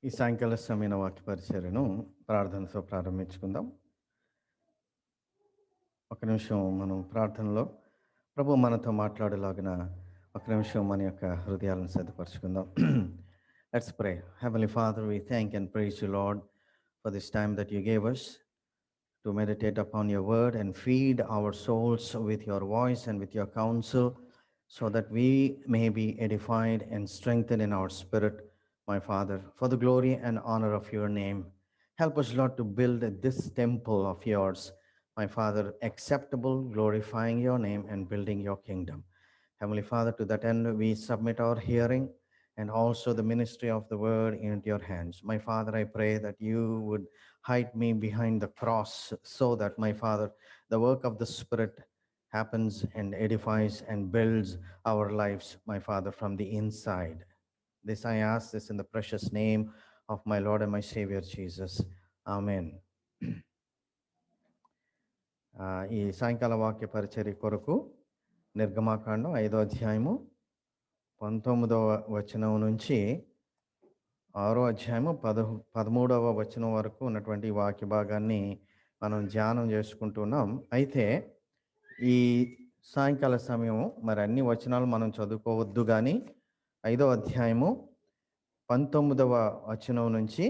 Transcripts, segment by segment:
ఈ సాయంకాల సమయన వాక్య పరిచర్యను ప్రార్థనతో ప్రారంభించుకుందాం. ఒక నిమిషం మనం ప్రార్థనలో ప్రభు మనతో మాట్లాడేలాగిన ఒక నిమిషం మన యొక్క హృదయాలను సిద్ధపరచుకుందాం. Let's pray. Heavenly father, we thank and praise you Lord for this time that you gave us to meditate upon your word and feed our souls with your voice and with your counsel, so that we may be edified and strengthened in our spirit, my Father, for the glory and honor of your name. Help us, Lord, to build this temple of yours, my Father, acceptable, glorifying your name and building your kingdom. Heavenly Father, to that end, we submit our hearing and also the ministry of the word into your hands. My Father, I pray that you would hide me behind the cross, so that, my Father, the work of the Spirit happens and edifies and builds our lives, my Father, from the inside. This I ask this in the precious name of my Lord and my Savior Jesus. Amen. ఈ సాయంకాల వాక్య పరిచర్య కొరకు నిర్గమాకాండం 5వ అధ్యాయము 19వ వచనం నుంచి 6వ అధ్యాయము 13వ వచనం వరకు ఉన్నటువంటి వాక్య భాగాన్ని మనం ధ్యానం చేసుకుంటున్నాం. అయితే ఈ సాయంకాల సమయం మరి అన్ని వచనాలు మనం చదువుకోవద్దు, కానీ 5వ అధ్యాయము 19వ వచనం నుంచి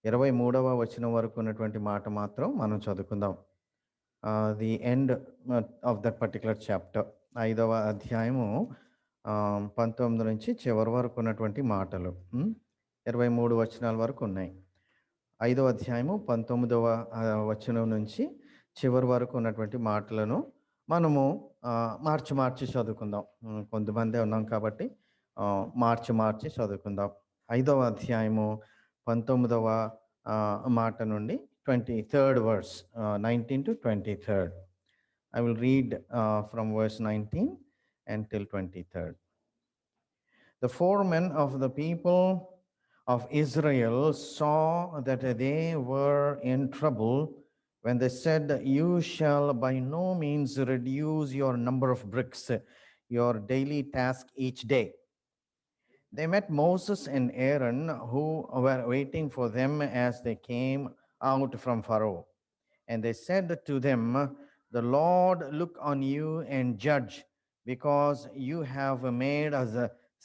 23వ వచనం వరకు ఉన్నటువంటి మాట మాత్రం మనం చదువుకుందాం. The end of that particular chapter. 5వ అధ్యాయము 19 నుంచి చివరి వరకు ఉన్నటువంటి మాటలు 23 వచనాల వరకు ఉన్నాయి. 5వ అధ్యాయము 19వ వచనం నుంచి చివరి వరకు ఉన్నటువంటి మాటలను మనము మార్చి చదువుకుందాం. కొంతమంది ఉన్నాం కాబట్టి మార్చి చదువుకుందాం. 5వ అధ్యాయము 19వ మాట నుండి 23rd verse, 19 to 23rd. I will read from verse 19 until 23rd. The four men of the people of Israel saw that they were in trouble when they said, "You shall by no means reduce your number of bricks, your daily task each day." They met Moses and Aaron, who were waiting for them as they came out from Pharaoh. And they said to them, "The Lord look on you and judge, because you have made us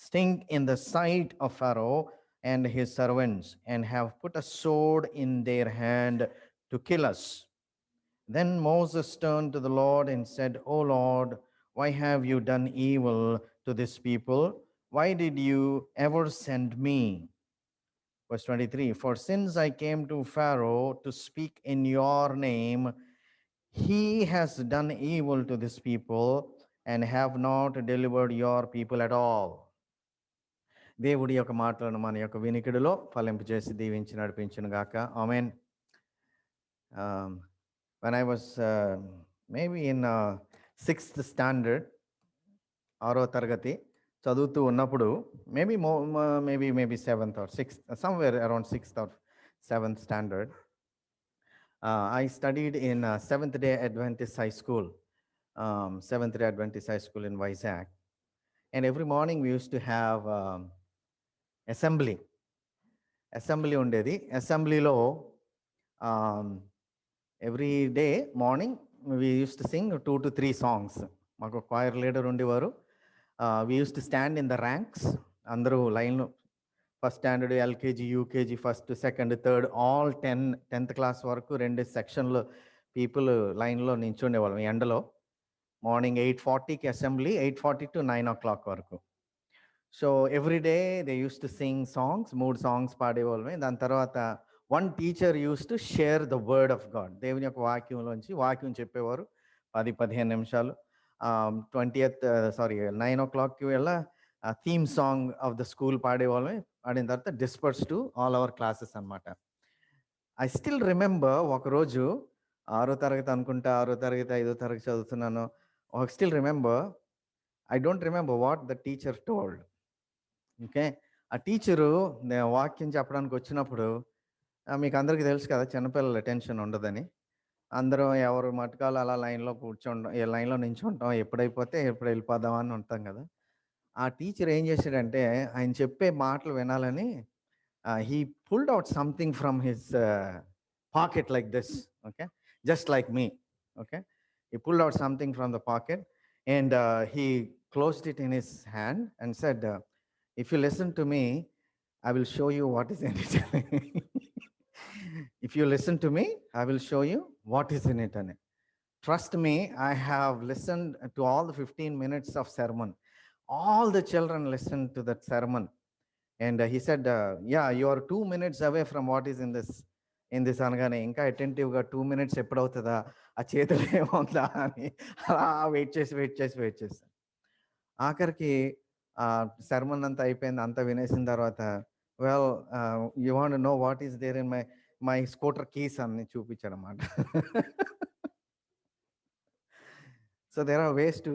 stink in the sight of Pharaoh and his servants, and have put a sword in their hand to kill us." Then Moses turned to the Lord and said, "O Lord, why have you done evil to this people? Why did you ever send me?" Verse 23, "For since I came to Pharaoh to speak in your name, he has done evil to this people and have not delivered your people at all." దేవుడి యొక్క మాటలను మన యొక్క వినికిడిలో ఫలింపజేసి దీవించి నడిపించును గాక. ఆమేన్. When I was maybe in 6th standard, 6వ తరగతి చదువుతూ ఉన్నప్పుడు, maybe 7th or 6th, somewhere around 6th or 7th standard, I studied in Seventh-day Adventist High School, Seventh-day Adventist High School in Vizag. And every morning we used to have assembly ఉండేది. అసెంబ్లీలో every day morning we used to sing 2 to 3 songs. మాకు choir leader ఉండేవారు. We used to stand in the ranks. అందరూ లైన్లో, first standard, LKG, UKG, first, second, third, all 10th class వరకు 2 సెక్షన్లు people లైన్లో నించుండేవాళ్ళం ఎండలో. మార్నింగ్ 8:40కి అసెంబ్లీ, 8:40 to 9 o'clock వరకు. So every day they used to sing songs, 3 songs పాడేవాళ్ళమే. దాని తర్వాత one teacher used to share the word of God, దేవుని యొక్క వాక్యంలోంచి వాక్యం చెప్పేవారు 10-15 నిమిషాలు. 9 o'clockకి వెళ్ళ theme song of the school పాడేవాళ్ళమే. పాడిన తర్వాత disperse to all our classes అనమాట. ఐ స్టిల్ రిమెంబర్, ఒకరోజు 6వ తరగతి అనుకుంటా, 6వ తరగతి 5వ తరగతి చదువుతున్నాను. Still remember, I don't remember what the teacher told. Okay, ఆ టీచరు వాక్యం చెప్పడానికి వచ్చినప్పుడు, మీకు అందరికీ తెలుసు కదా చిన్నపిల్లల అటెన్షన్ ఉండదని, అందరం ఎవరు మటకాలు అలా లైన్లో కూర్చోండం, ఏ లైన్లో నించుంటాం, ఎప్పుడైపోతే ఎప్పుడు వెళ్ళిపోదాం అని ఉంటాం కదా. ఆ టీచర్ ఏం చేశాడంటే, ఆయన చెప్పే మాటలు వినాలని he pulled out something from his pocket like this, okay, just like me, okay. He pulled out something from the pocket, and he closed it in his hand and said, if you listen to me, I will show you what is in it. If you listen to me, I will show you what is in it. Trust me, I have listened to all the 15 minutes of sermon. All the children listened to that sermon. And he said, yeah, you are 2 minutes away from what is in this అనగానే ఇంకా అటెంటివ్గా 2 minutes ఎప్పుడవుతుందా, ఆ చేతులు ఏమవుతుందా అని అలా wait చేసి ఆఖరికి శర్మన్ అంతా అయిపోయింది, అంతా వినేసిన తర్వాత, well you want know what is there in my scooter keys అని చూపించాడు అన్నమాట. So there are ways to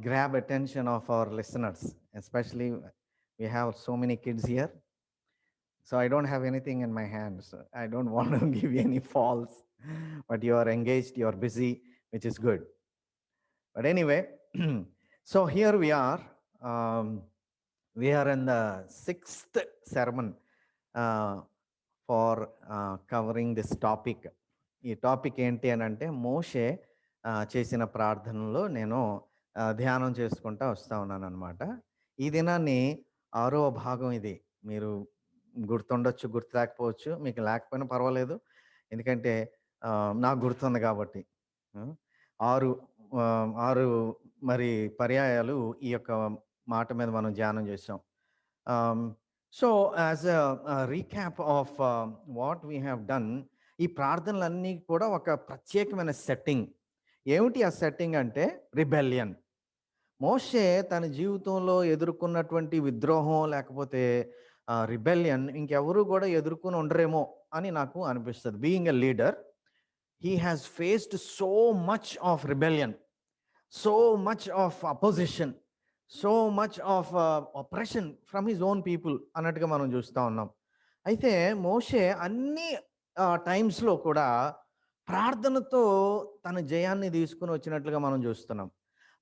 grab attention of our listeners, especially we have so many kids here. So I don't have anything in my hands. I don't want to give you any false, but you are engaged, you are busy, which is good. But anyway, so here we are. We are in the 6th sermon for covering this topic. ఈ topic ఏంటి అని అంటే, మోషే చేసిన ప్రార్థనలో నేను ధ్యానం చేసుకుంటా వస్తూ ఉన్నాను అనమాట. ఈ దినాన్ని 6వ భాగం ఇది. మీరు గుర్తుండొచ్చు, గుర్తు లేకపోవచ్చు, మీకు లేకపోయినా పర్వాలేదు, ఎందుకంటే నాకు గుర్తుంది కాబట్టి. 6 మరి పర్యాయాలు ఈ యొక్క మాట మీద మనం ధ్యానం చేసాం. So as a recap of what we have done, ఈ ప్రార్థనలన్నీ కూడా ఒక ప్రత్యేకమైన సెట్టింగ్. ఏమిటి ఆ సెట్టింగ్ అంటే, రిబెలియన్. మోషే తన జీవితంలో ఎదుర్కొన్నటువంటి విద్రోహం లేకపోతే రిబెలియన్ ఇంకెవరు కూడా ఎదుర్కొని ఉండరేమో అని నాకు అనిపిస్తుంది. Being a leader, he has faced so much of rebellion, so much of opposition, so much of operation from his own people అన్నట్టుగా మనం చూస్తూ ఉన్నాం. అయితే మోషే అన్ని టైమ్స్లో కూడా ప్రార్థనతో తన జయాన్ని తీసుకుని వచ్చినట్లుగా మనం చూస్తున్నాం.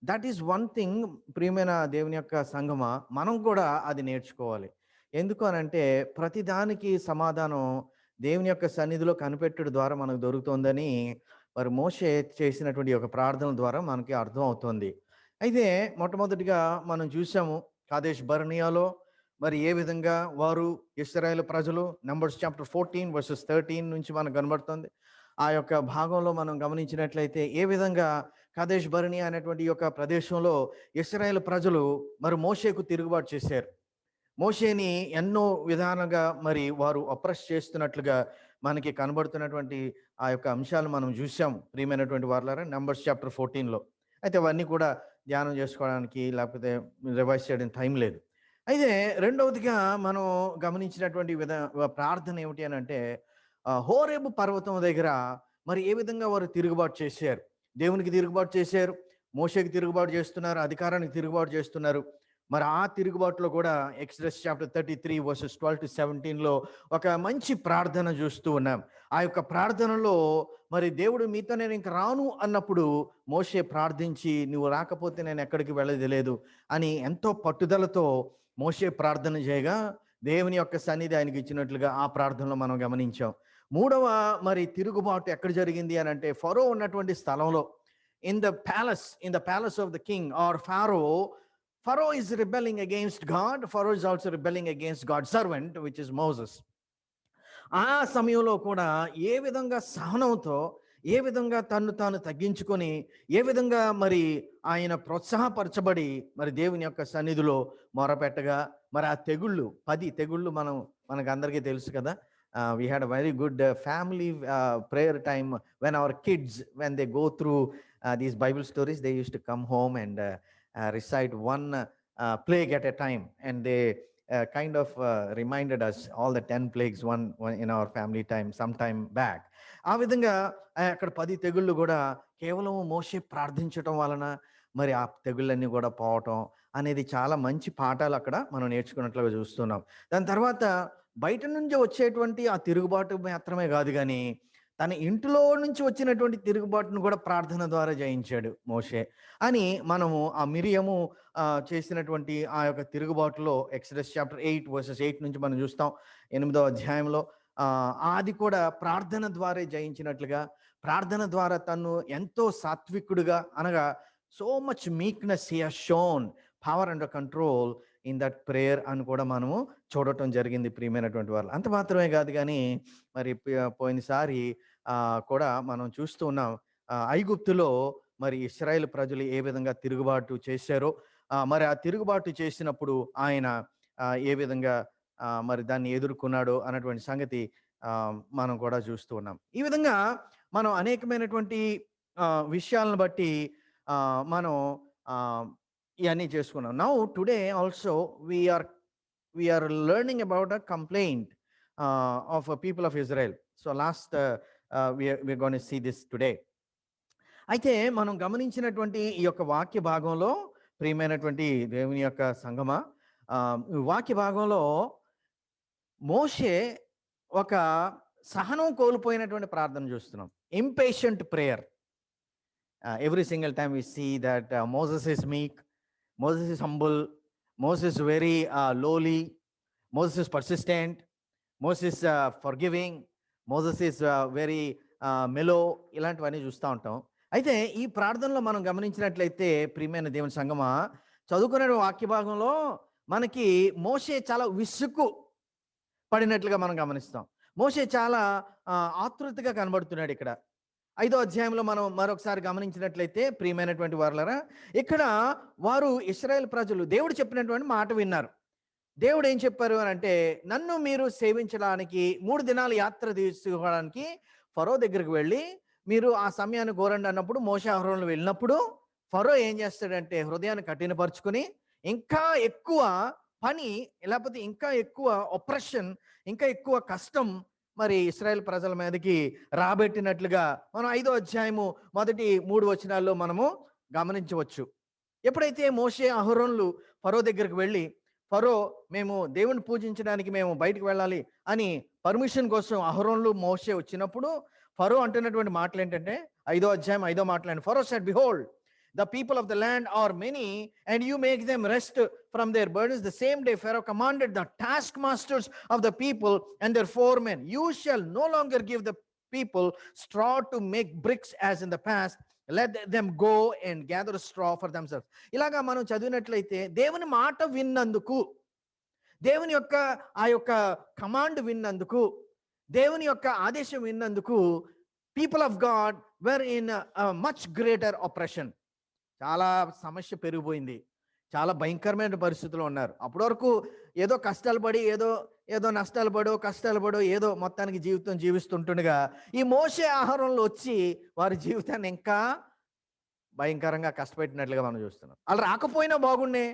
That is one thing. ప్రియమైన దేవుని యొక్క సంగమా, మనం కూడా అది నేర్చుకోవాలి. ఎందుకు అనంటే, ప్రతిదానికి సమాధానం దేవుని యొక్క సన్నిధిలో కనిపెట్టడం ద్వారా మనకు దొరుకుతుందని మరి మోషే చేసినటువంటి ఒక ప్రార్థన ద్వారా మనకి అర్థం అవుతుంది. అయితే మొట్టమొదటిగా మనం చూసాము కాదేష్ బర్నియాలో మరి ఏ విధంగా వారు ఇశ్రాయేలు ప్రజలు, నంబర్స్ చాప్టర్ 14 verses 13 నుంచి మనకు కనబడుతుంది. ఆ యొక్క భాగంలో మనం గమనించినట్లయితే ఏ విధంగా కాదేష్ బర్నియా అనేటువంటి యొక్క ప్రదేశంలో ఇశ్రాయేలు ప్రజలు మరి మోషేకు తిరుగుబాటు చేశారు. మోషేని ఎన్నో విధాలుగా మరి వారు అప్రెస్ చేస్తున్నట్లుగా మనకి కనబడుతున్నటువంటి ఆ యొక్క అంశాలు మనం చూసాం ప్రియమైనటువంటి వారులారా, నంబర్స్ చాప్టర్ 14లో. అయితే అవన్నీ కూడా ధ్యానం చేసుకోవడానికి లేకపోతే రివైజ్ చేయడానికి టైం లేదు. అయితే రెండవదిగా మనం గమనించినటువంటి ప్రార్థన ఏమిటి అని అంటే, హోరేబు పర్వతం దగ్గర మరి ఏ విధంగా వారు తిరుగుబాటు చేశారు. దేవునికి తిరుగుబాటు చేశారు, మోషేకి తిరుగుబాటు చేస్తున్నారు, అధికారానికి తిరుగుబాటు చేస్తున్నారు. మరి ఆ తిరుగుబాటులో కూడా ఎక్సడస్ చాప్టర్ 33 verses 12 to 17లో ఒక మంచి ప్రార్థన చూస్తూ ఉన్నాం. ఆ యొక్క ప్రార్థనలో మరి దేవుడు మీతో నేను ఇంక రాను అన్నప్పుడు మోషే ప్రార్థించి, నువ్వు రాకపోతే నేను ఎక్కడికి వెళ్ళేది లేదు అని ఎంతో పట్టుదలతో మోషే ప్రార్థన చేయగా దేవుని యొక్క సన్నిధి ఆయనకి ఇచ్చినట్లుగా ఆ ప్రార్థనలో మనం గమనించాం. మూడవ మరి తిరుగుబాటు ఎక్కడ జరిగింది అని అంటే, ఫరో ఉన్నటువంటి స్థలంలో, in the palace of the king or Pharaoh is rebelling against God. Pharaoh is also rebelling against God's servant, which is Moses. ఆ సమయంలో కూడా ఏ విధంగా సహనంతో, ఏ విధంగా తను తాను తగ్గించుకొని, ఏ విధంగా మరి ఆయన ప్రోత్సాహపరచబడి మరి దేవుని యొక్క సన్నిధిలో మొరపెట్టగా, మరి ఆ 10 తెగుళ్ళు మనకు అందరికీ తెలుసు కదా. We had a very good family prayer time when our kids, when they go through these Bible stories, they used to come home and recite one plague at a time, and they kind of reminded us all the 10 plagues one in our family time sometime back. ఆ విధంగా అక్కడ 10 తెగుళ్ళు కూడా కేవలం మోషే ప్రార్థించటం వలన మరి ఆ తెగుళ్ళన్నీ కూడా పోవటం అనేది చాలా మంచి పాఠాలు అక్కడ మనం నేర్చుకున్నట్లుగా చూస్తున్నాం. దాని తర్వాత బయట నుంచి వచ్చేటువంటి ఆ తిరుగుబాటు మాత్రమే కాదు, కానీ తన ఇంటిలో నుంచి వచ్చినటువంటి తిరుగుబాటును కూడా ప్రార్థన ద్వారా జయించాడు మోషే అని మనము ఆ మిరియము చేసినటువంటి ఆ యొక్క తిరుగుబాటులో ఎక్సడస్ చాప్టర్ 8 వర్సెస్ 8 నుంచి మనం చూస్తాం. 8వ అధ్యాయంలో అది కూడా ప్రార్థన ద్వారా జయించినట్లుగా, ప్రార్థన ద్వారా తను ఎంతో సాత్వికుడుగా, అనగా so much meekness he has shown, power under control in that prayer అని కూడా మనము చూడటం జరిగింది ప్రియమైనటువంటి వాళ్ళు. అంత మాత్రమే కాదు కానీ మరి పోయినసారి కూడా మనం చూస్తూ ఉన్నాం, ఐగుప్తులో మరి ఇశ్రాయేల్ ప్రజలు ఏ విధంగా తిరుగుబాటు చేశారో, మరి ఆ తిరుగుబాటు చేసినప్పుడు ఆయన ఏ విధంగా మరి దాన్ని ఎదుర్కొన్నాడు అన్నటువంటి సంగతి మనం కూడా చూస్తూ ఉన్నాం. ఈ విధంగా మనం అనేకమైనటువంటి విషయాలను బట్టి మనం ఇవన్నీ చేసుకున్నాం. Now today also we're learning about a complaint of people of Israel. So last we're going to see this today. అయితే మనం గమనించినటువంటి ఈ యొక్క వాక్య భాగంలో ప్రియమైనటువంటి దేవుని యొక్క సంగమ, వాక్య భాగంలో మోషే ఒక సహనం కోల్పోయినటువంటి ప్రార్థన చూస్తున్నాం. Impatient prayer. Every single time we see that Moses is meek, Moses is humble, Moses very lowly, Moses is persistent, Moses forgiving, Moses is very mellow, ఇలాంటివన్నీ చూస్తూ ఉంటాం. అయితే ఈ ప్రార్థనలో మనం గమనించినట్లయితే ప్రియమైన దేవుని సంగమా, చదువుకునే వాక్య భాగంలో మనకి మోషే చాలా విసుగు పడినట్లుగా మనం గమనిస్తాం. మోషే చాలా ఆతృతగా కనబడుతున్నాడు. ఇక్కడ 5వ అధ్యాయంలో మనం మరొకసారి గమనించినట్లయితే ప్రియమైనటువంటి వారలారా, ఇక్కడ వారు ఇశ్రాయేల్ ప్రజలు దేవుడు చెప్పినటువంటి మాట విన్నారు. దేవుడు ఏం చెప్పారు అని అంటే, నన్ను మీరు సేవించడానికి 3 దినాల యాత్ర తీసుకోవడానికి ఫరో దగ్గరికి వెళ్ళి మీరు ఆ సమయాన్ని కోరండి అన్నప్పుడు, మోషే అహరోనులు వెళ్ళినప్పుడు ఫరో ఏం చేస్తాడంటే హృదయాన్ని కఠినపరుచుకుని ఇంకా ఎక్కువ పని, లేకపోతే ఇంకా ఎక్కువ ఆపరేషన్, ఇంకా ఎక్కువ కష్టం మరి ఇశ్రాయేల్ ప్రజల మీదకి రాబెట్టినట్లుగా మనం 5వ అధ్యాయము మొదటి 3 వచనాల్లో మనము గమనించవచ్చు. ఎప్పుడైతే మోషే అహరోనులు ఫరో దగ్గరికి వెళ్ళి, ఫరో మేము దేవుని పూజించడానికి మేము బయటకు వెళ్ళాలి అని పర్మిషన్ కోసం అహరోనులు మోషే వచ్చినప్పుడు ఫరో అంటున్నటువంటి మాటలు ఏంటంటే 5వ అధ్యాయం 5వ మాటలు, Pharaoh said, behold the people of the land are many and you make them rest from their burdens. The same day Pharaoh commanded the taskmasters of the people and their foremen, you shall no longer give the people straw to make bricks as in the past. Let them go and gather straw for themselves. ఇలాగా మనం చదివినట్లయితే దేవుని మాట విన్నందుకు, దేవుని యొక్క ఆ యొక్క కమాండ్ విన్నందుకు, దేవుని యొక్క ఆదేశం విన్నందుకు people of God were in a much greater oppression. చాలా సమస్య పెరిగిపోయింది, చాలా భయంకరమైన పరిస్థితుల్లో ఉన్నారు. అప్పటి వరకు ఏదో కష్టాలు పడి ఏదో నష్టాలు పడో ఏదో మొత్తానికి జీవితం జీవిస్తుంటుండగా ఈ మోషే ఆహారంలో వచ్చి వారి జీవితాన్ని ఇంకా భయంకరంగా కష్టపెట్టినట్లుగా మనం చూస్తున్నాం. వాళ్ళు రాకపోయినా బాగుండే,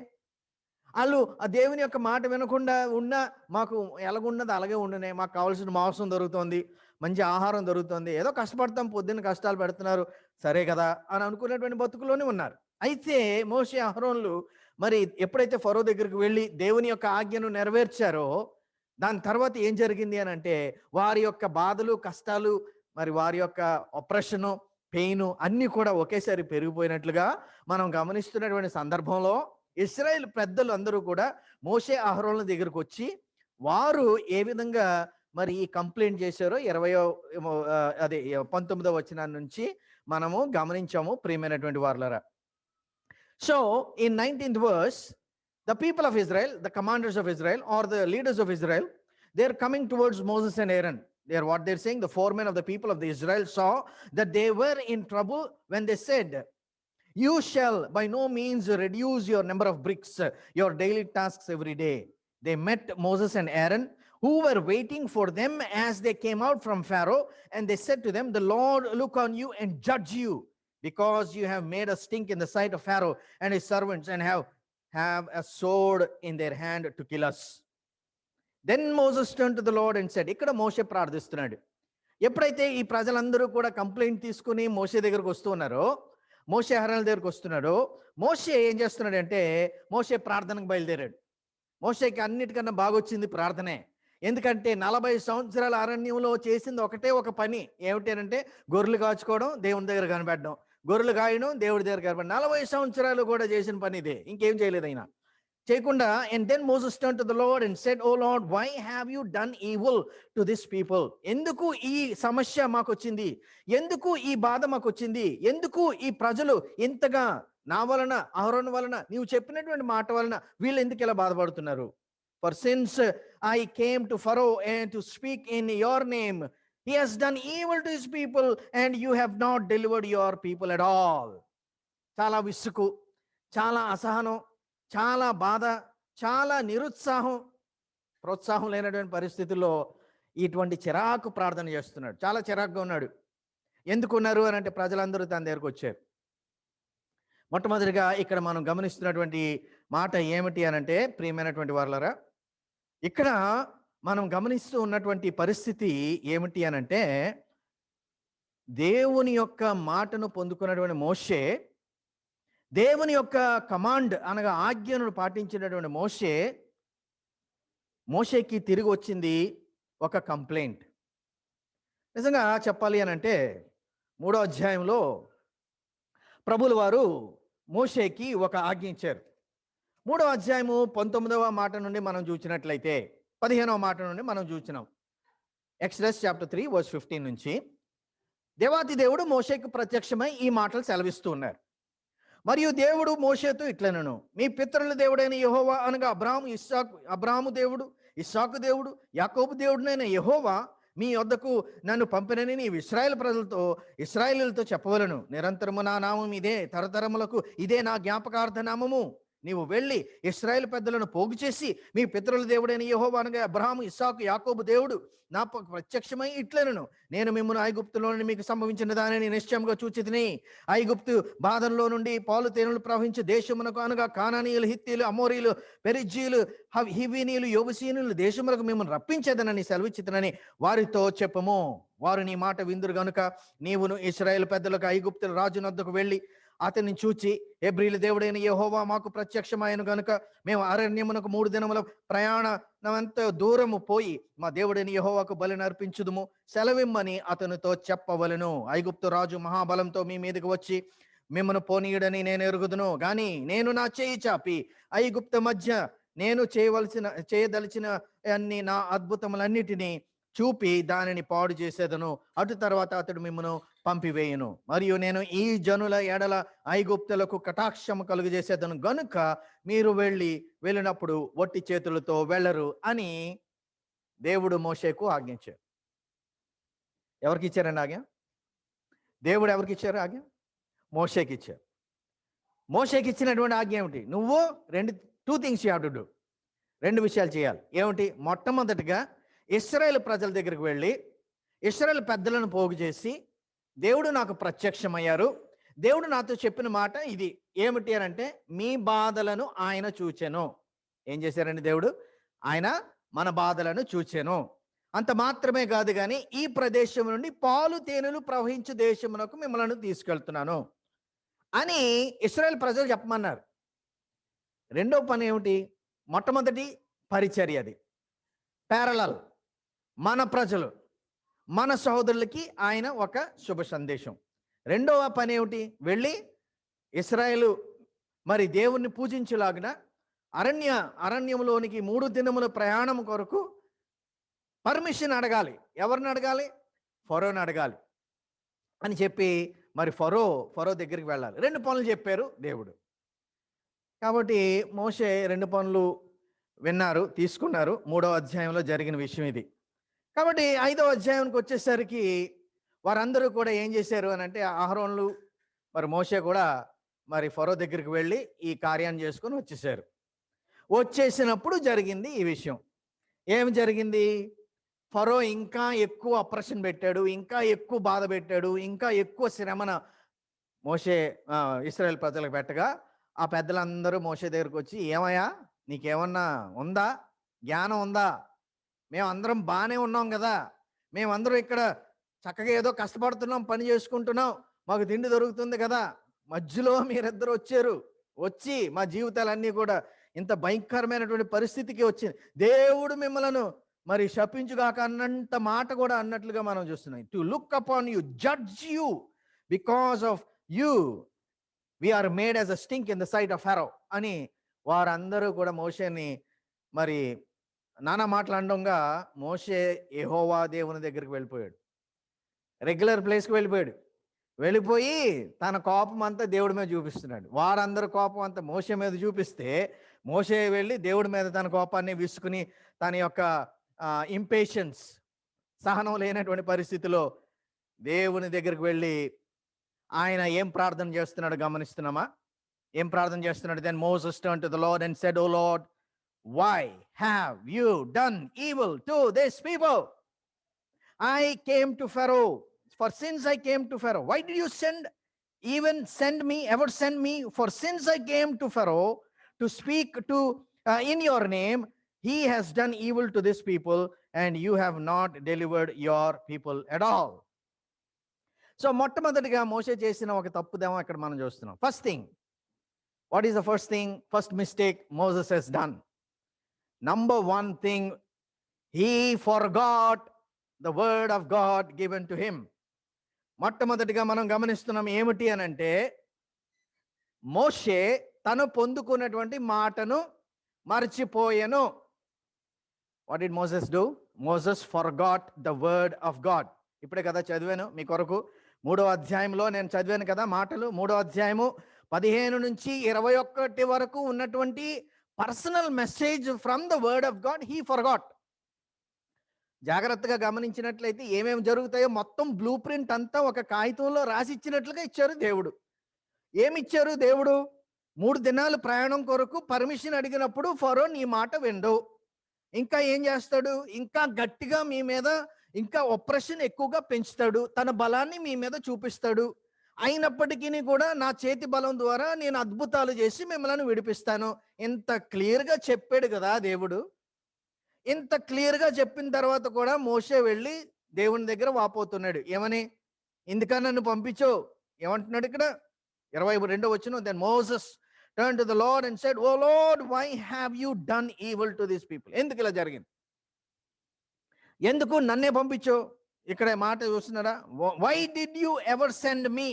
వాళ్ళు ఆ దేవుని యొక్క మాట వినకుండా ఉన్నా మాకు ఎలాగున్నది అలాగే ఉండునే, మాకు కావాల్సిన మాంసం దొరుకుతుంది, మంచి ఆహారం దొరుకుతుంది, ఏదో కష్టపడతాం, పొద్దున్న కష్టాలు పెడుతున్నారు, సరే కదా అని అనుకునేటువంటి బతుకులోనే ఉన్నారు. అయితే మోషే అహరోనులు మరి ఎప్పుడైతే ఫరో దగ్గరికి వెళ్ళి దేవుని యొక్క ఆజ్ఞను నెరవేర్చారో దాని తర్వాత ఏం జరిగింది అని అంటే, వారి యొక్క బాధలు కష్టాలు, మరి వారి యొక్క ఆపరేషను పెయిన్ అన్నీ కూడా ఒకేసారి పెరిగిపోయినట్లుగా మనం గమనిస్తున్నటువంటి సందర్భంలో ఇశ్రాయేల్ పెద్దలు అందరూ కూడా మోషే అహరోనుల దగ్గరకు వచ్చి వారు ఏ విధంగా మరి ఈ కంప్లైంట్ చేశారో 19వ వచనం నుంచి మనము గమనించాము ప్రియమైనటువంటి వారలారా. So in 19th verse, the people of Israel, the commanders of Israel or the leaders of Israel, they're coming towards Moses and Aaron. They're saying, the foremen of the people of the Israel saw that they were in trouble when they said, you shall by no means reduce your number of bricks, your daily tasks every day. They met Moses and Aaron, who were waiting for them as they came out from Pharaoh, and they said to them, the Lord look on you and judge you, because you have made a stink in the sight of Pharaoh and his servants, and have a sword in their hand to kill us. Then Moses turned to the Lord and said, ఇక్కడ మోషే ప్రార్థిస్తున్నాడు. ఎప్పుడైతే ఈ ప్రజలందరూ కూడా complaint తీసుకుని మోషే దగ్గరకు వస్తున్నారో, మోషే అహరోనుల దగ్గరకు వస్తున్నాడో, మోషే ఏం చేస్తున్నాడు అంటే మోషే ప్రార్థనకు బయలుదేరాడు. మోషేకి అన్నిటికన్నా బాగొచ్చింది ప్రార్థనే. ఎందుకంటే 40 సంవత్సరాల అరణ్యంలో చేసింది ఒకటే ఒక పని. ఏమిటంటే గొర్రెలు కాచుకోవడం, దేవుని దగ్గర కనిపెట్టడం, గొర్రెలు కాయడం, దేవుడి దగ్గర కనబడడం. 40 సంవత్సరాలు కూడా చేసిన పని ఇదే, ఇంకేం చేయలేదు ఆయన. చేయకుండా, and then Moses turned to the Lord and said, O Lord, why have you done evil to this people? ఎందుకు ఈ సమస్య మాకు వచ్చింది? ఎందుకు ఈ బాధ మాకు వచ్చింది? ఎందుకు ఈ ప్రజలు ఇంతగా నా వలన, అహరోను వలన, నీవు చెప్పినటువంటి మాట వలన వీళ్ళు ఎందుకు ఇలా బాధపడుతున్నారు? For since I came to Pharaoh and to speak in your name, he has done evil to his people and you have not delivered your people at all. చాలా విసుగు, చాలా అసహనం, చాలా బాధ, చాలా నిరుత్సాహం, ప్రోత్సాహం లేనటువంటి పరిస్థితుల్లో ఇటువంటి చిరాకు ప్రార్థన చేస్తున్నాడు. చాలా చిరాకుగా ఉన్నాడు. ఎందుకున్నారు అని అంటే ప్రజలందరూ తన దగ్గరకు వచ్చారు. మొట్టమొదటిగా ఇక్కడ మనం గమనిస్తున్నటువంటి మాట ఏమిటి అని అంటే, ప్రియమైనటువంటి వారలారా, ఇక్కడ మనం గమనిస్తూ ఉన్నటువంటి పరిస్థితి ఏమిటి అని అంటే, దేవుని యొక్క మాటను పొందుకున్నటువంటి మోషే, దేవుని యొక్క కమాండ్ అనగా ఆజ్ఞను పాటించినటువంటి మోషేకి తిరిగి వచ్చింది ఒక కంప్లైంట్. నిజంగా చెప్పాలి అని అంటే 3వ అధ్యాయంలో ప్రభుల వారు మోషేకి ఒక ఆజ్ఞ ఇచ్చారు. 3వ అధ్యాయము 19వ మాట నుండి మనం చూసినట్లయితే 15వ మాట నుండి మనం చూసినాం. ఎక్సడస్ చాప్టర్ 3 వర్స్ 15 నుంచి దేవాతి దేవుడు మోషేకు ప్రత్యక్షమై ఈ మాటలు సెలవిస్తూ ఉన్నారు. మరియు దేవుడు మోషేతో ఇట్లనెను, మీ పితరుల దేవుడైన యెహోవా అనగా అబ్రాహాము దేవుడు, ఇస్సాకు దేవుడు, యాకోబు దేవుడునైన యెహోవా మీ వద్దకు నన్ను పంపినని నీవు ఇశ్రాయేలులతో చెప్పవలను. నిరంతరము నా నామం ఇదే, తరతరములకు ఇదే నా జ్ఞాపకార్థ నామము. నీవు వెళ్ళి ఇశ్రాయేలు పెద్దలను పోగు చేసి, మీ పితరుల దేవుడైన యెహోవా అనగా అబ్రాహాము, ఇస్సాకు, యాకోబు దేవుడు నా ప్రత్యక్షమై ఇట్లనెను, నేను మిమ్మల్ని ఐగుప్తులో నుండి మీకు సంభవించిన దానిని నిశ్చయంగా చూచితిని. ఐగుప్తు బాధల్లో నుండి పాలు తేనెలు ప్రవహించే దేశమునకు అనగా కానానీయులు, హిత్తీలు, అమోరీలు, పెరిజ్జీలు, హివీనీయులు, యోబుసీనులు దేశములకు మిమ్మల్ని రప్పించేదనని సెలవిచ్చితనని వారితో చెప్పము. వారు నీ మాట విందురు గనుక నీవును ఇశ్రాయేలు పెద్దలకు ఐగుప్తుల రాజునొద్దకు వెళ్ళి అతన్ని చూచి, హెబ్రీల దేవుడైన యెహోవా మాకు ప్రత్యక్షమైన గనుక మేము అరణ్యమునకు 3 దినముల ప్రయాణమంత దూరము పోయి మా దేవుడైన యెహోవాకు బలిని అర్పించుదుము, సెలవిమ్మని అతనితో చెప్పవలెను. ఐగుప్తు రాజు మహాబలంతో మీ మీదకి వచ్చి మిమ్మను పోనీయుడని నేను ఎరుగుదును. గాని నేను నా చేయి చాపి ఐగుప్తు మధ్య నేను చేయదలిచిన అన్ని నా అద్భుతములన్నిటినీ చూపి దానిని పాడు చేసేదను. అటు తర్వాత అతడు మిమ్మను పంపివేయును. మరియు నేను ఈ జనుల ఎడల ఐగుప్తులకు కటాక్షము కలుగజేసేదను గనుక మీరు వెళ్ళినప్పుడు ఒట్టి చేతులతో వెళ్ళరు అని దేవుడు మోషేకు ఆజ్ఞించారు. ఎవరికి ఇచ్చారండి ఆజ్ఞ? దేవుడు ఎవరికి ఇచ్చారు ఆజ్ఞ? మోషేకి ఇచ్చారు. మోషేకి ఇచ్చినటువంటి ఆజ్ఞ ఏమిటి? నువ్వు 2 things you have to do. 2 విషయాలు చేయాలి. ఏమిటి? మొట్టమొదటిగా ఇశ్రాయేలు ప్రజల దగ్గరికి వెళ్ళి ఇశ్రాయేలు పెద్దలను పోగు చేసి, దేవుడు నాకు ప్రత్యక్షమయ్యారు, దేవుడు నాతో చెప్పిన మాట ఇది ఏమిటి అని అంటే, మీ బాధలను ఆయన చూచెను. ఏం చేశారండి దేవుడు? ఆయన మన బాధలను చూచెను. అంత మాత్రమే కాదు, కానీ ఈ ప్రదేశం నుండి పాలు తేనెలు ప్రవహించే దేశమునకు మిమ్మల్ని తీసుకెళ్తున్నాను అని ఇశ్రాయేలు ప్రజలు చెప్పమన్నారు. రెండో పని ఏమిటి? మొట్టమొదటి పరిచర్య, అది ప్యారలల్. మన ప్రజలు, మన సహోదరులకి ఆయన ఒక శుభ సందేశం. రెండవ పని ఏమిటి? వెళ్ళి ఇశ్రాయేలు మరి దేవుణ్ణి పూజించేలాగిన అరణ్యంలోనికి 3 దినముల ప్రయాణం కొరకు పర్మిషన్ అడగాలి. ఎవరిని అడగాలి? ఫరోని అడగాలి అని చెప్పి మరి ఫరో దగ్గరికి వెళ్ళాలి. 2 పనులు చెప్పారు దేవుడు. కాబట్టి మోషే 2 పనులు విన్నారు, తీసుకున్నారు. 3వ అధ్యాయంలో జరిగిన విషయం ఇది. కాబట్టి 5వ అధ్యాయానికి వచ్చేసరికి వారందరూ కూడా ఏం చేశారు అని అంటే, అహరోన్లు మరి మోషే కూడా మరి ఫరో దగ్గరికి వెళ్ళి ఈ కార్యాన్ని చేసుకొని వచ్చేసారు. వచ్చేసినప్పుడు జరిగింది ఈ విషయం. ఏమి జరిగింది? ఫరో ఇంకా ఎక్కువ అప్రెషన్ పెట్టాడు, ఇంకా ఎక్కువ బాధ పెట్టాడు, ఇంకా ఎక్కువ శ్రమన ఇశ్రాయేల్ ప్రజలకు పెట్టగా, ఆ పెద్దలందరూ మోషే దగ్గరికి వచ్చి, ఏమయ్యా నీకేమన్నా ఉందా, జ్ఞానం ఉందా? మేమందరం బాగానే ఉన్నాం కదా, మేమందరం ఇక్కడ చక్కగా ఏదో కష్టపడుతున్నాం, పని చేసుకుంటున్నాం, మాకు తిండి దొరుకుతుంది కదా, మధ్యలో మీరిద్దరు వచ్చి మా జీవితాలన్నీ కూడా ఇంత భయంకరమైనటువంటి పరిస్థితికి వచ్చింది. దేవుడు మిమ్మలను మరి శపించుగాక అన్నంత మాట కూడా అన్నట్లుగా మనం చూస్తున్నాం. To look upon you, judge you, because of you we are made as a stink in the sight of Pharaoh అని వారందరూ కూడా మోషేని మరి నానా మాట్లాడంగా మోషే యెహోవా దేవుని దగ్గరికి వెళ్ళిపోయాడు. రెగ్యులర్ ప్లేస్కి వెళ్ళిపోయి తన కోపం అంతా దేవుడి మీద చూపిస్తున్నాడు. వారందరి కోపం అంతా మోషే మీద చూపిస్తే మోషే వెళ్ళి దేవుడి మీద తన కోపాన్ని విసుకుని తన యొక్క ఇంపేషన్స్, సహనం లేనటువంటి పరిస్థితిలో దేవుని దగ్గరికి వెళ్ళి ఆయన ఏం ప్రార్థన చేస్తున్నాడు గమనిస్తున్నామా? ఏం ప్రార్థన చేస్తున్నాడు? Then Moses turned to the Lord and said, O Lord, why have you done evil to this people? I came to Pharaoh, for since I came to Pharaoh. Why did you ever send me? For since I came to Pharaoh to speak to in your name, he has done evil to this people, and you have not delivered your people at all. So మొట్టమొదటిగా మోషే చేసిన ఒక తప్పుదేమో ఇక్కడ మనం చూస్తున్నాం. First thing, what is the first thing, first mistake Moses has done? Number one thing, he forgot the word of God given to him. మొట్టమొదటిగా మనం గమనిస్తున్నాం ఏమిటి అని అంటే, మోషే తను పొందుకున్నటువంటి మాటను మర్చిపోయెను. What did Moses do? Moses forgot the word of God. ఇప్పుడే కదా చదివాను మీ కొరకు, 3వ అధ్యాయంలో నేను చదివాను కదా మాటలు. 3వ అధ్యాయము 15 నుంచి 21 వరకు ఉన్నటువంటి personal message from the word of God he forgot. జాగ్రత్తగా గమనించినట్లయితే ఏమేమి జరుగుతాయో మొత్తం బ్లూ ప్రింట్ అంతా ఒక కాగితంలో రాసి ఇచ్చినట్లుగా ఇచ్చారు దేవుడు. ఏమిచ్చారు దేవుడు? 3 దినాలు ప్రయాణం కొరకు పర్మిషన్ అడిగినప్పుడు ఫరో నీ మాట వినడు. ఇంకా ఏం చేస్తాడు? ఇంకా గట్టిగా మీ మీద ఇంకా ఒప్రెషన్ ఎక్కువగా పెంచుతాడు, తన బలాన్ని మీ మీద చూపిస్తాడు. అయినప్పటికీ కూడా నా చేతి బలం ద్వారా నేను అద్భుతాలు చేసి మిమ్మల్ని విడిపిస్తాను. ఇంత క్లియర్గా చెప్పాడు కదా దేవుడు. ఇంత క్లియర్గా చెప్పిన తర్వాత కూడా మోషే వెళ్ళి దేవుని దగ్గర వాపోతున్నాడు. ఏమని? ఎందుకని నన్ను పంపించో? ఏమంటున్నాడు ఇక్కడ 22వ వచనం, then Moses turned to the Lord and said, "O Lord, why have you done evil to these people?" ఎందుకు ఇలా జరిగింది? ఎందుకు నన్నే పంపించో? ఇక్కడ మాట చూస్తున్నారా? Why did you ever send me?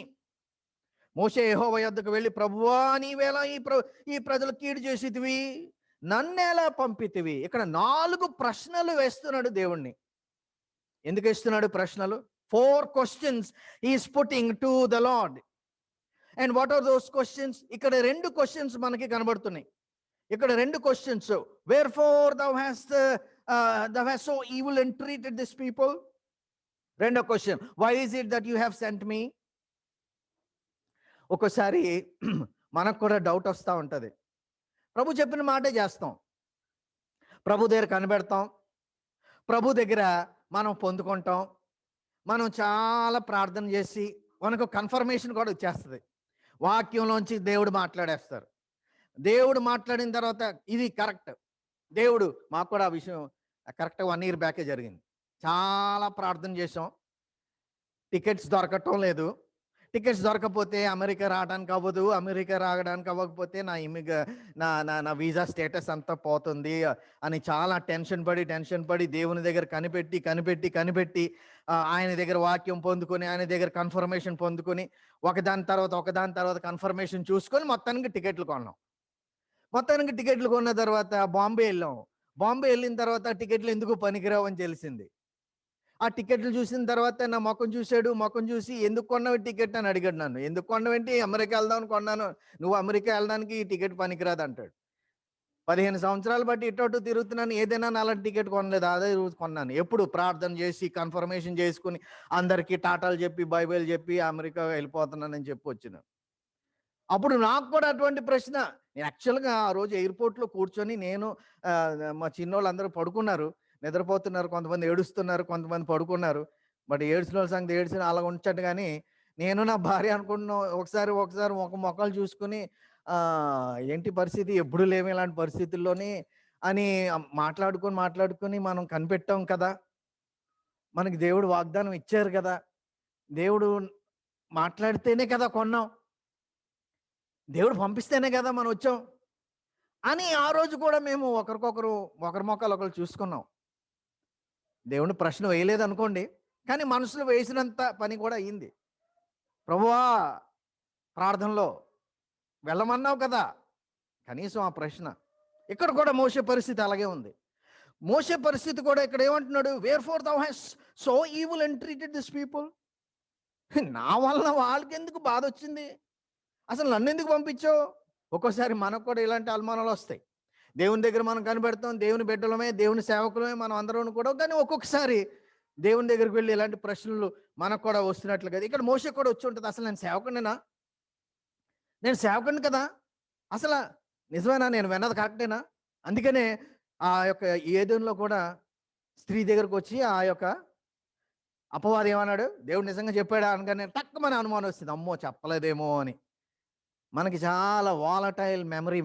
మోషే యెహోవా యొద్దకు వెళ్ళి, ప్రభువా నీవేలా ఈ ప్రజలు కీడు చేసితివి, నన్నేలా పంపితివి? ఇక్కడ 4 ప్రశ్నలు వేస్తున్నాడు దేవుణ్ణి. ఎందుకు వేస్తున్నాడు ప్రశ్నలు? 4 questions he is putting to the Lord. And what are those questions? ఇక్కడ 2 questions మనకి కనబడుతున్నాయి. ఇక్కడ 2 questions. Wherefore thou hast so evil and treated this people? రెండో question, why is it that you have sent me? ఒక్కోసారి మనకు కూడా doubt వస్తూ ఉంటుంది. ప్రభు చెప్పిన మాటే చేస్తాం, ప్రభు దగ్గర కనిపెడతాం, ప్రభు దగ్గర మనం పొందుకుంటాం, మనం చాలా ప్రార్థన చేసి మనకు కన్ఫర్మేషన్ కూడా వచ్చేస్తుంది. వాక్యంలోంచి దేవుడు మాట్లాడేస్తారు. దేవుడు మాట్లాడిన తర్వాత ఇది కరెక్ట్. దేవుడు మాకు కూడా ఆ విషయం కరెక్ట్గా 1 year బ్యాకే జరిగింది. చాలా ప్రార్థన చేసాం, టికెట్స్ దొరకటం లేదు. టికెట్స్ దొరకకపోతే అమెరికా రావడానికి అవ్వదు, అమెరికా రావడానికి అవ్వకపోతే నా వీసా స్టేటస్ అంతా పోతుంది అని చాలా టెన్షన్ పడి దేవుని దగ్గర కనిపెట్టి ఆయన దగ్గర వాక్యం పొందుకొని, ఆయన దగ్గర కన్ఫర్మేషన్ పొందుకొని, ఒకదాని తర్వాత కన్ఫర్మేషన్ చూసుకొని మొత్తానికి టికెట్లు కొన్నాం. మొత్తానికి టికెట్లు కొన్న తర్వాత బాంబే వెళ్ళాం. బాంబే వెళ్ళిన తర్వాత టికెట్లు ఎందుకు పనికిరావు అని తెలిసింది. ఆ టికెట్లు చూసిన తర్వాత నా ముఖం చూసి ఎందుకు కొన్నావు టికెట్ అని అడిగాడు నన్ను. ఎందుకు కొన్నావేంటి? అమెరికా వెళ్దామని కొన్నాను. నువ్వు అమెరికా వెళ్ళడానికి ఈ టికెట్ పనికిరాదు అంటాడు. 15 సంవత్సరాలు బట్టి ఇటు తిరుగుతున్నాను, ఏదైనా అలాంటి టికెట్ కొనలేదు, అదే రోజు కొన్నాను. ఎప్పుడు ప్రార్థన చేసి కన్ఫర్మేషన్ చేసుకుని అందరికీ టాటాలు చెప్పి బైబిల్ చెప్పి అమెరికా వెళ్ళిపోతున్నానని చెప్పి వచ్చినాను. అప్పుడు నాకు కూడా అటువంటి ప్రశ్న. నేను యాక్చువల్గా ఆ రోజు ఎయిర్పోర్ట్లో కూర్చొని మా చిన్నోళ్ళందరూ పడుకున్నారు, నిద్రపోతున్నారు, కొంతమంది ఏడుస్తున్నారు, కొంతమంది పడుకున్నారు. బట్ ఏడ్చిన వాళ్ళ సంగతి ఏడ్చిన అలా ఉంచట్టు. కానీ నేను నా భార్య అనుకుంటున్నాం, ఒకసారి మొక్కలు చూసుకుని ఏంటి పరిస్థితి, ఎప్పుడు లేవు ఇలాంటి పరిస్థితుల్లోని అని మాట్లాడుకొని మనం కనిపెట్టాం కదా, మనకి దేవుడు వాగ్దానం ఇచ్చారు కదా, దేవుడు మాట్లాడితేనే కదా కొన్నాం, దేవుడు పంపిస్తేనే కదా మనం వచ్చాం అని ఆ రోజు కూడా మేము ఒకరి మొక్కలు ఒకరు చూసుకున్నాం. దేవుని ప్రశ్న వేయలేదు అనుకోండి, కానీ మనసులో వేసినంత పని కూడా అయ్యింది. ప్రభువా, ప్రార్థనలో వెళ్ళమన్నావు కదా, కనీసం ఆ ప్రశ్న. ఇక్కడ కూడా మోసే పరిస్థితి అలాగే ఉంది. మోసే పరిస్థితి కూడా ఇక్కడ ఏమంటున్నాడు, wherefore thou has so evil and treated this people. నా వలన వాళ్ళకి ఎందుకు బాధ వచ్చింది, అసలు నన్ను ఎందుకు పంపించావు? ఒక్కోసారి మనకు కూడా ఇలాంటి అనుమానాలు వస్తాయి. దేవుని దగ్గర మనం కనిపెడతాం, దేవుని బిడ్డలమే, దేవుని సేవకులమే మనం అందరం కూడా, కానీ ఒక్కొక్కసారి దేవుని దగ్గరికి వెళ్ళి ఇలాంటి ప్రశ్నలు మనకు కూడా వస్తున్నట్లు కదా. ఇక్కడ మోసే కూడా వచ్చి ఉంటుంది, అసలు నేను సేవకుడినా, నేను సేవకుడిని కదా, అసలు నిజమేనా, నేను విన్నది కరెక్టేనా? అందుకనే ఆ యొక్క ఏదెన్లో కూడా స్త్రీ దగ్గరకు వచ్చి ఆ యొక్క అపవాది ఏమన్నాడు, దేవుడు నిజంగా చెప్పాడా అనగానే టక్కుమని అనుమానం వస్తుంది, అమ్మో చెప్పలేదేమో అని. మనకి చాలా వాలటైల్ మెమరీ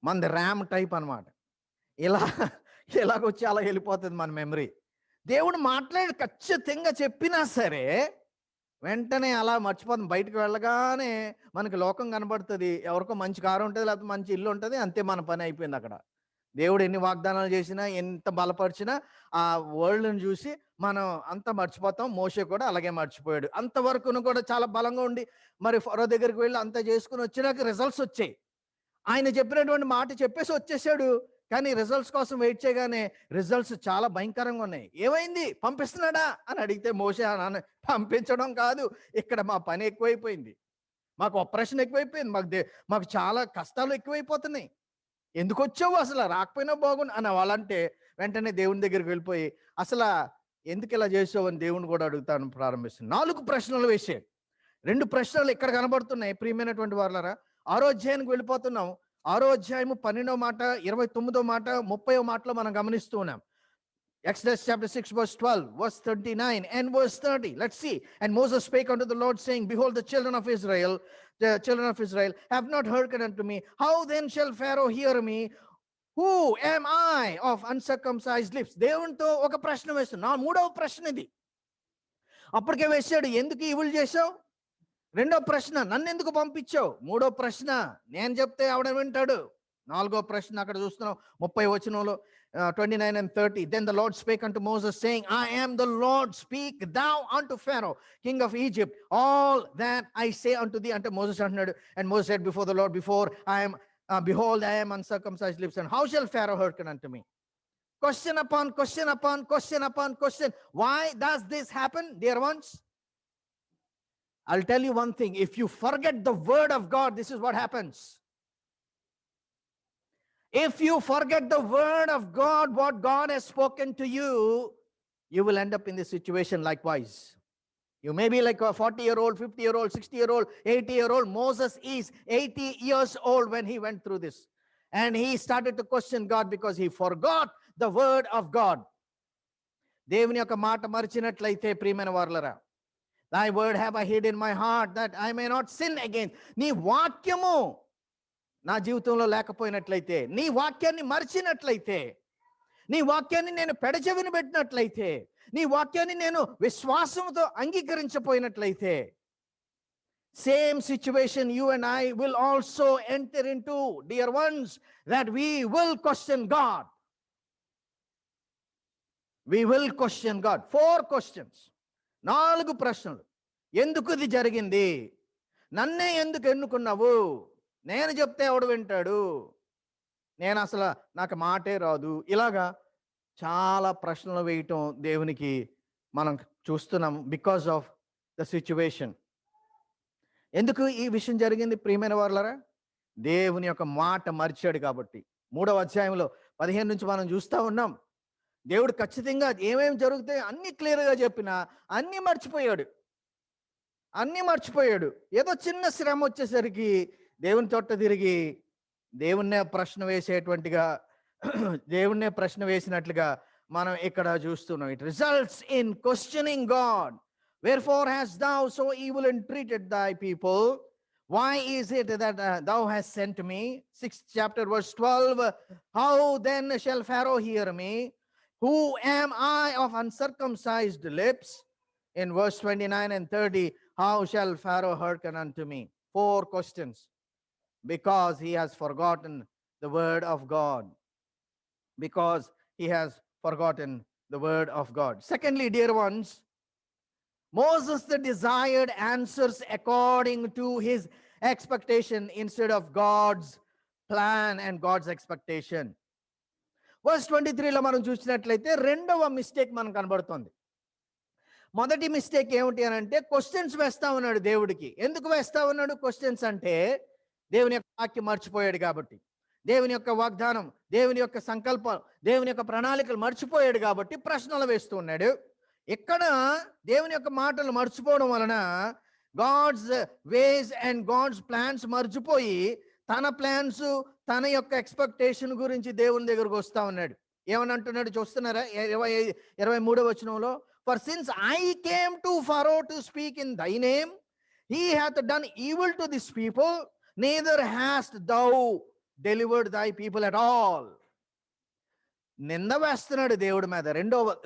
మనది ర్యామ్ టైప్ అనమాట. ఇలా ఇలాగొచ్చి అలా వెళ్ళిపోతుంది మన మెమరీ. దేవుడు మాట్లాడి ఖచ్చితంగా చెప్పినా సరే వెంటనే అలా మర్చిపోతుంది. బయటకు వెళ్ళగానే మనకి లోకం కనబడుతుంది, ఎవరికో మంచి కారు ఉంటుంది, లేకపోతే మంచి ఇల్లు ఉంటుంది, అంతే మన పని అయిపోయింది అక్కడ. దేవుడు ఎన్ని వాగ్దానాలు చేసినా, ఎంత బలపరిచినా ఆ వరల్డ్ని చూసి మనం అంతా మర్చిపోతాం. మోషే కూడా అలాగే మర్చిపోయాడు. అంతవరకును కూడా చాలా బలంగా ఉండి మరి ఫరో దగ్గరికి వెళ్ళి అంతా చేసుకుని వచ్చినాక రిజల్ట్స్ వచ్చాయి. ఆయన చెప్పినటువంటి మాట చెప్పేసి వచ్చేసాడు, కానీ రిజల్ట్స్ కోసం వెయిట్ చేయగానే రిజల్ట్స్ చాలా భయంకరంగా ఉన్నాయి. ఏమైంది, పంపిస్తున్నాడా అని అడిగితే మోషే అన్నాను, పంపించడం కాదు, ఇక్కడ మా పని ఎక్కువైపోయింది, మాకు ఆపరేషన్ ఎక్కువైపోయింది, మాకు చాలా కష్టాలు ఎక్కువైపోతున్నాయి, ఎందుకు వచ్చావు, అసలు రాకపోయినా బాగుండు అని వాళ్ళంటే వెంటనే దేవుని దగ్గరికి వెళ్ళిపోయి అసలు ఎందుకు ఇలా చేసావు అని దేవుని కూడా అడుగుతాను ప్రారంభిస్తుంది. 4 ప్రశ్నలు వేసాడు. 2 ప్రశ్నలు ఇక్కడ కనబడుతున్నాయి. ప్రియమైనటువంటి వారలారా, 6వ అధ్యాయానికి వెళ్ళిపోతున్నాం. 6వ అధ్యాయము 12వ మాట, 29వ మాట, 30వ మాటలో మనం గమనిస్తూ ఉన్నాం. Exodus chapter 6 verse 12, verse 29 and verse 30. Let's see. And Moses spake unto the Lord, saying, behold, the children of Israel have not hearkened unto me. How then shall Pharaoh hear me? Who am I of uncircumcised lips? దేవునితో ఒక ప్రశ్న వేస్తున్నా. 3వ ప్రశ్న ఇది. అప్పటికే వేసాడు, ఎందుకు ఈవులు చేశావు? 2వ ప్రశ్న, నన్ను ఎందుకు పంపించావు? 3వ ప్రశ్న, నేను చెప్తే ఆవిడ వింటాడు. 4వ ప్రశ్న అక్కడ చూస్తున్నాం 30వ వచనంలో 29 and 30. Then the Lord spake unto Moses, saying, I am the Lord, speak thou unto Pharaoh, king of Egypt, all that I say unto thee. Unto Moses antunnadu, and Moses said before the Lord, behold, I am uncircumcised lips, and how shall Pharaoh hearken unto me? Question upon question upon question upon question. Why does this happen, dear ones? I'll tell you one thing. If you forget the word of God, this is what happens. If you forget the word of God, what God has spoken to you, you will end up in this situation likewise. You may be like a 40-year-old, 50-year-old, 60-year-old, 80-year-old. Moses is 80 years old when he went through this. And he started to question God because he forgot the word of God. దేవుని యొక్క మాట మరిచినట్లయితే ప్రియమైన వారలారా, thy word have I hid in my heart that I may not sin again. నీ వాక్యము నా జీవితంలో లేకపోయినట్లయితే, నీ వాక్యాన్ని మరిచినట్లయితే, నీ వాక్యాన్ని నేను పెడచెవిని పెట్టినట్లయితే, నీ వాక్యాన్ని నేను విశ్వాసంతో అంగీకరించపోయినట్లయితే, same situation you and I will also enter into, dear ones, that we will question God. We will question God. 4 questions. 4 ప్రశ్నలు. ఎందుకు ఇది జరిగింది? నన్నే ఎందుకు ఎన్నుకున్నావు? నేను చెప్తే ఎవడు వింటాడు? నేను అసలు నాకు మాటే రాదు. ఇలాగా చాలా ప్రశ్నలు వేయటం దేవునికి మనం చూస్తున్నాం. Because of the situation. ఎందుకు ఈ విషయం జరిగింది ప్రియమైన వారలారా? దేవుని యొక్క మాట మర్చాడు కాబట్టి. 3వ అధ్యాయంలో 15 నుంచి మనం చూస్తూ ఉన్నాం. దేవుడు ఖచ్చితంగా ఏమేమి జరుగుతాయి అన్ని క్లియర్గా చెప్పినా అన్నీ మర్చిపోయాడు. ఏదో చిన్న శ్రమ వచ్చేసరికి దేవుని తొట్ట తిరిగి దేవుణ్ణే ప్రశ్న వేసినట్లుగా మనం ఇక్కడ చూస్తున్నాం. It results in questioning God. Wherefore hast thou so evil entreated thy people? Why is it that thou hast sent me? 6th chapter verse 12. How then shall Pharaoh hear me? Who am I of uncircumcised lips? In verse 29 and 30, how shall Pharaoh hearken unto me? 4 questions. Because he has forgotten the word of God. Because he has forgotten the word of God. Secondly, dear ones, Moses the desired answers according to his expectation instead of God's plan and God's expectation. Verse 23లో మనం చూసినట్లయితే రెండవ mistake మనకు కనబడుతుంది. మొదటి mistake ఏమిటి అని అంటే క్వశ్చన్స్ వేస్తా ఉన్నాడు దేవుడికి. ఎందుకు వేస్తా ఉన్నాడు క్వశ్చన్స్ అంటే దేవుని యొక్క వాక్యం మర్చిపోయాడు కాబట్టి, దేవుని యొక్క వాగ్దానం, దేవుని యొక్క సంకల్పం, దేవుని యొక్క ప్రణాళికలు మర్చిపోయాడు కాబట్టి ప్రశ్నలు వేస్తూ ఉన్నాడు. ఇక్కడ దేవుని యొక్క మాటలు మర్చిపోవడం వలన God's ways and God's plans మర్చిపోయి తన ప్లాన్స్, తన యొక్క ఎక్స్పెక్టేషన్ గురించి దేవుని దగ్గరకు వస్తా ఉన్నాడు. ఏమని అంటున్నాడు చూస్తున్నారా? 23వ వచనంలో, for since I came to Pharaoh to speak in thy name, he hath done evil to this people, neither hast thou delivered thy people at all. నింద వేస్తున్నాడు దేవుడి మీద.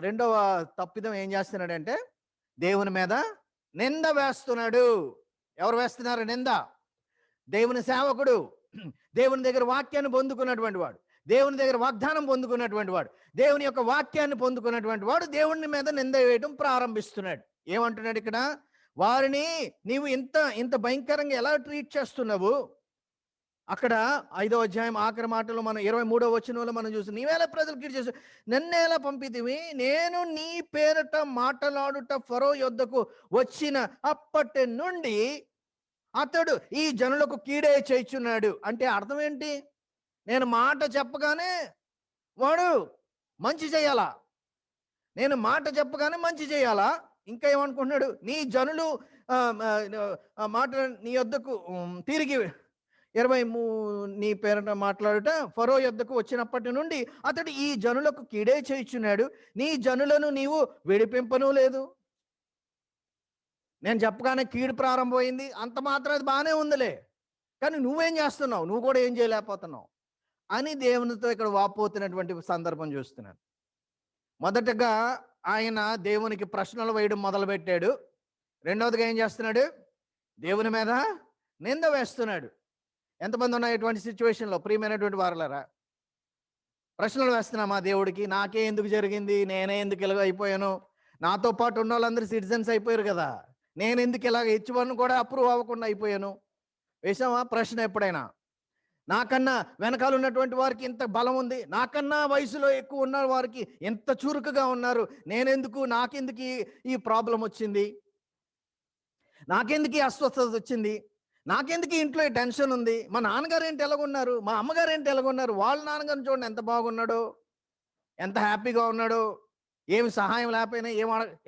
రెండవ తప్పిదం ఏం చేస్తున్నాడంటే దేవుని మీద నింద వేస్తున్నాడు. ఎవరు వేస్తున్నారు నింద? దేవుని సేవకుడు, దేవుని దగ్గర వాక్యాన్ని పొందుకున్నటువంటి వాడు, దేవుని దగ్గర వాగ్దానం పొందుకున్నటువంటి వాడు, దేవుని యొక్క వాక్యాన్ని పొందుకున్నటువంటి వాడు దేవుని మీద నింద వేయడం ప్రారంభిస్తున్నాడు. ఏమంటున్నాడు ఇక్కడ? వారిని నీవు ఇంత భయంకరంగా ఎలా ట్రీట్ చేస్తున్నావు? అక్కడ 5వ అధ్యాయం ఆఖరి మాటలో మనం 23వ వచనంలో మనం చూసి, నీవేలా ప్రజలు కీడు చేసి నన్నేలా పంపితివి, నేను నీ పేరట మాటలాడుట ఫరో యొద్దకు వచ్చిన అప్పటి నుండి అతడు ఈ జనులకు కీడే చేయుచున్నాడు. అంటే అర్థం ఏంటి? నేను మాట చెప్పగానే వాడు మంచి చేయాలా, నేను మాట చెప్పగానే మంచి చేయాలా? ఇంకా ఏమనుకుంటున్నాడు? నీ జనులు మాట నీ యొద్దకు తిరిగి 23 నీ పేరట మాట్లాడుట ఫరో యొద్దకు వచ్చినప్పటి నుండి అతడు ఈ జనులకు కీడే చేయుచున్నాడు, నీ జనులను నీవు విడిపింపను లేదు. నేను చెప్పగానే కీడు ప్రారంభమైంది, అంత మాత్రం అది బాగానే ఉందిలే, కానీ నువ్వేం చేస్తున్నావు? నువ్వు కూడా ఏం చేయలేకపోతున్నావు అని దేవునితో ఇక్కడ వాపోతున్నటువంటి సందర్భం చూస్తున్నాను. మొదటగా ఆయన దేవునికి ప్రశ్నలు వేయడం మొదలుపెట్టాడు. రెండవదిగా ఏం చేస్తున్నాడు? దేవుని మీద నింద వేస్తున్నాడు. ఎంతమంది ఉన్నాయి ఇటువంటి సిచ్యువేషన్లో? ప్రియమైనటువంటి వారలారా, ప్రశ్నలు వేస్తున్నామా దేవుడికి? నాకే ఎందుకు జరిగింది, నేనే ఎందుకు ఇలాగ అయిపోయాను, నాతో పాటు ఉన్న వాళ్ళందరూ సిటిజన్స్ అయిపోయారు కదా, నేను ఎందుకు ఇలాగ H1 కూడా అప్రూవ్ అవ్వకుండా అయిపోయాను? వేసామా ప్రశ్న ఎప్పుడైనా? నాకన్నా వెనకాల ఉన్నటువంటి వారికి ఇంత బలం ఉంది, నాకన్నా వయసులో ఎక్కువ ఉన్న వారికి ఎంత చురుకుగా ఉన్నారు, నాకెందుకు ఈ ప్రాబ్లం వచ్చింది, నాకెందుకు ఈ అస్వస్థత వచ్చింది, నాకెందుకు ఇంట్లో ఈ టెన్షన్ ఉంది, మా నాన్నగారు ఏంటి ఎలాగున్నారు, మా అమ్మగారు ఏంటి ఎలాగున్నారు, వాళ్ళ నాన్నగారిని చూడండి ఎంత బాగున్నాడో, ఎంత హ్యాపీగా ఉన్నాడో, ఏమి సహాయం లేకపోయినా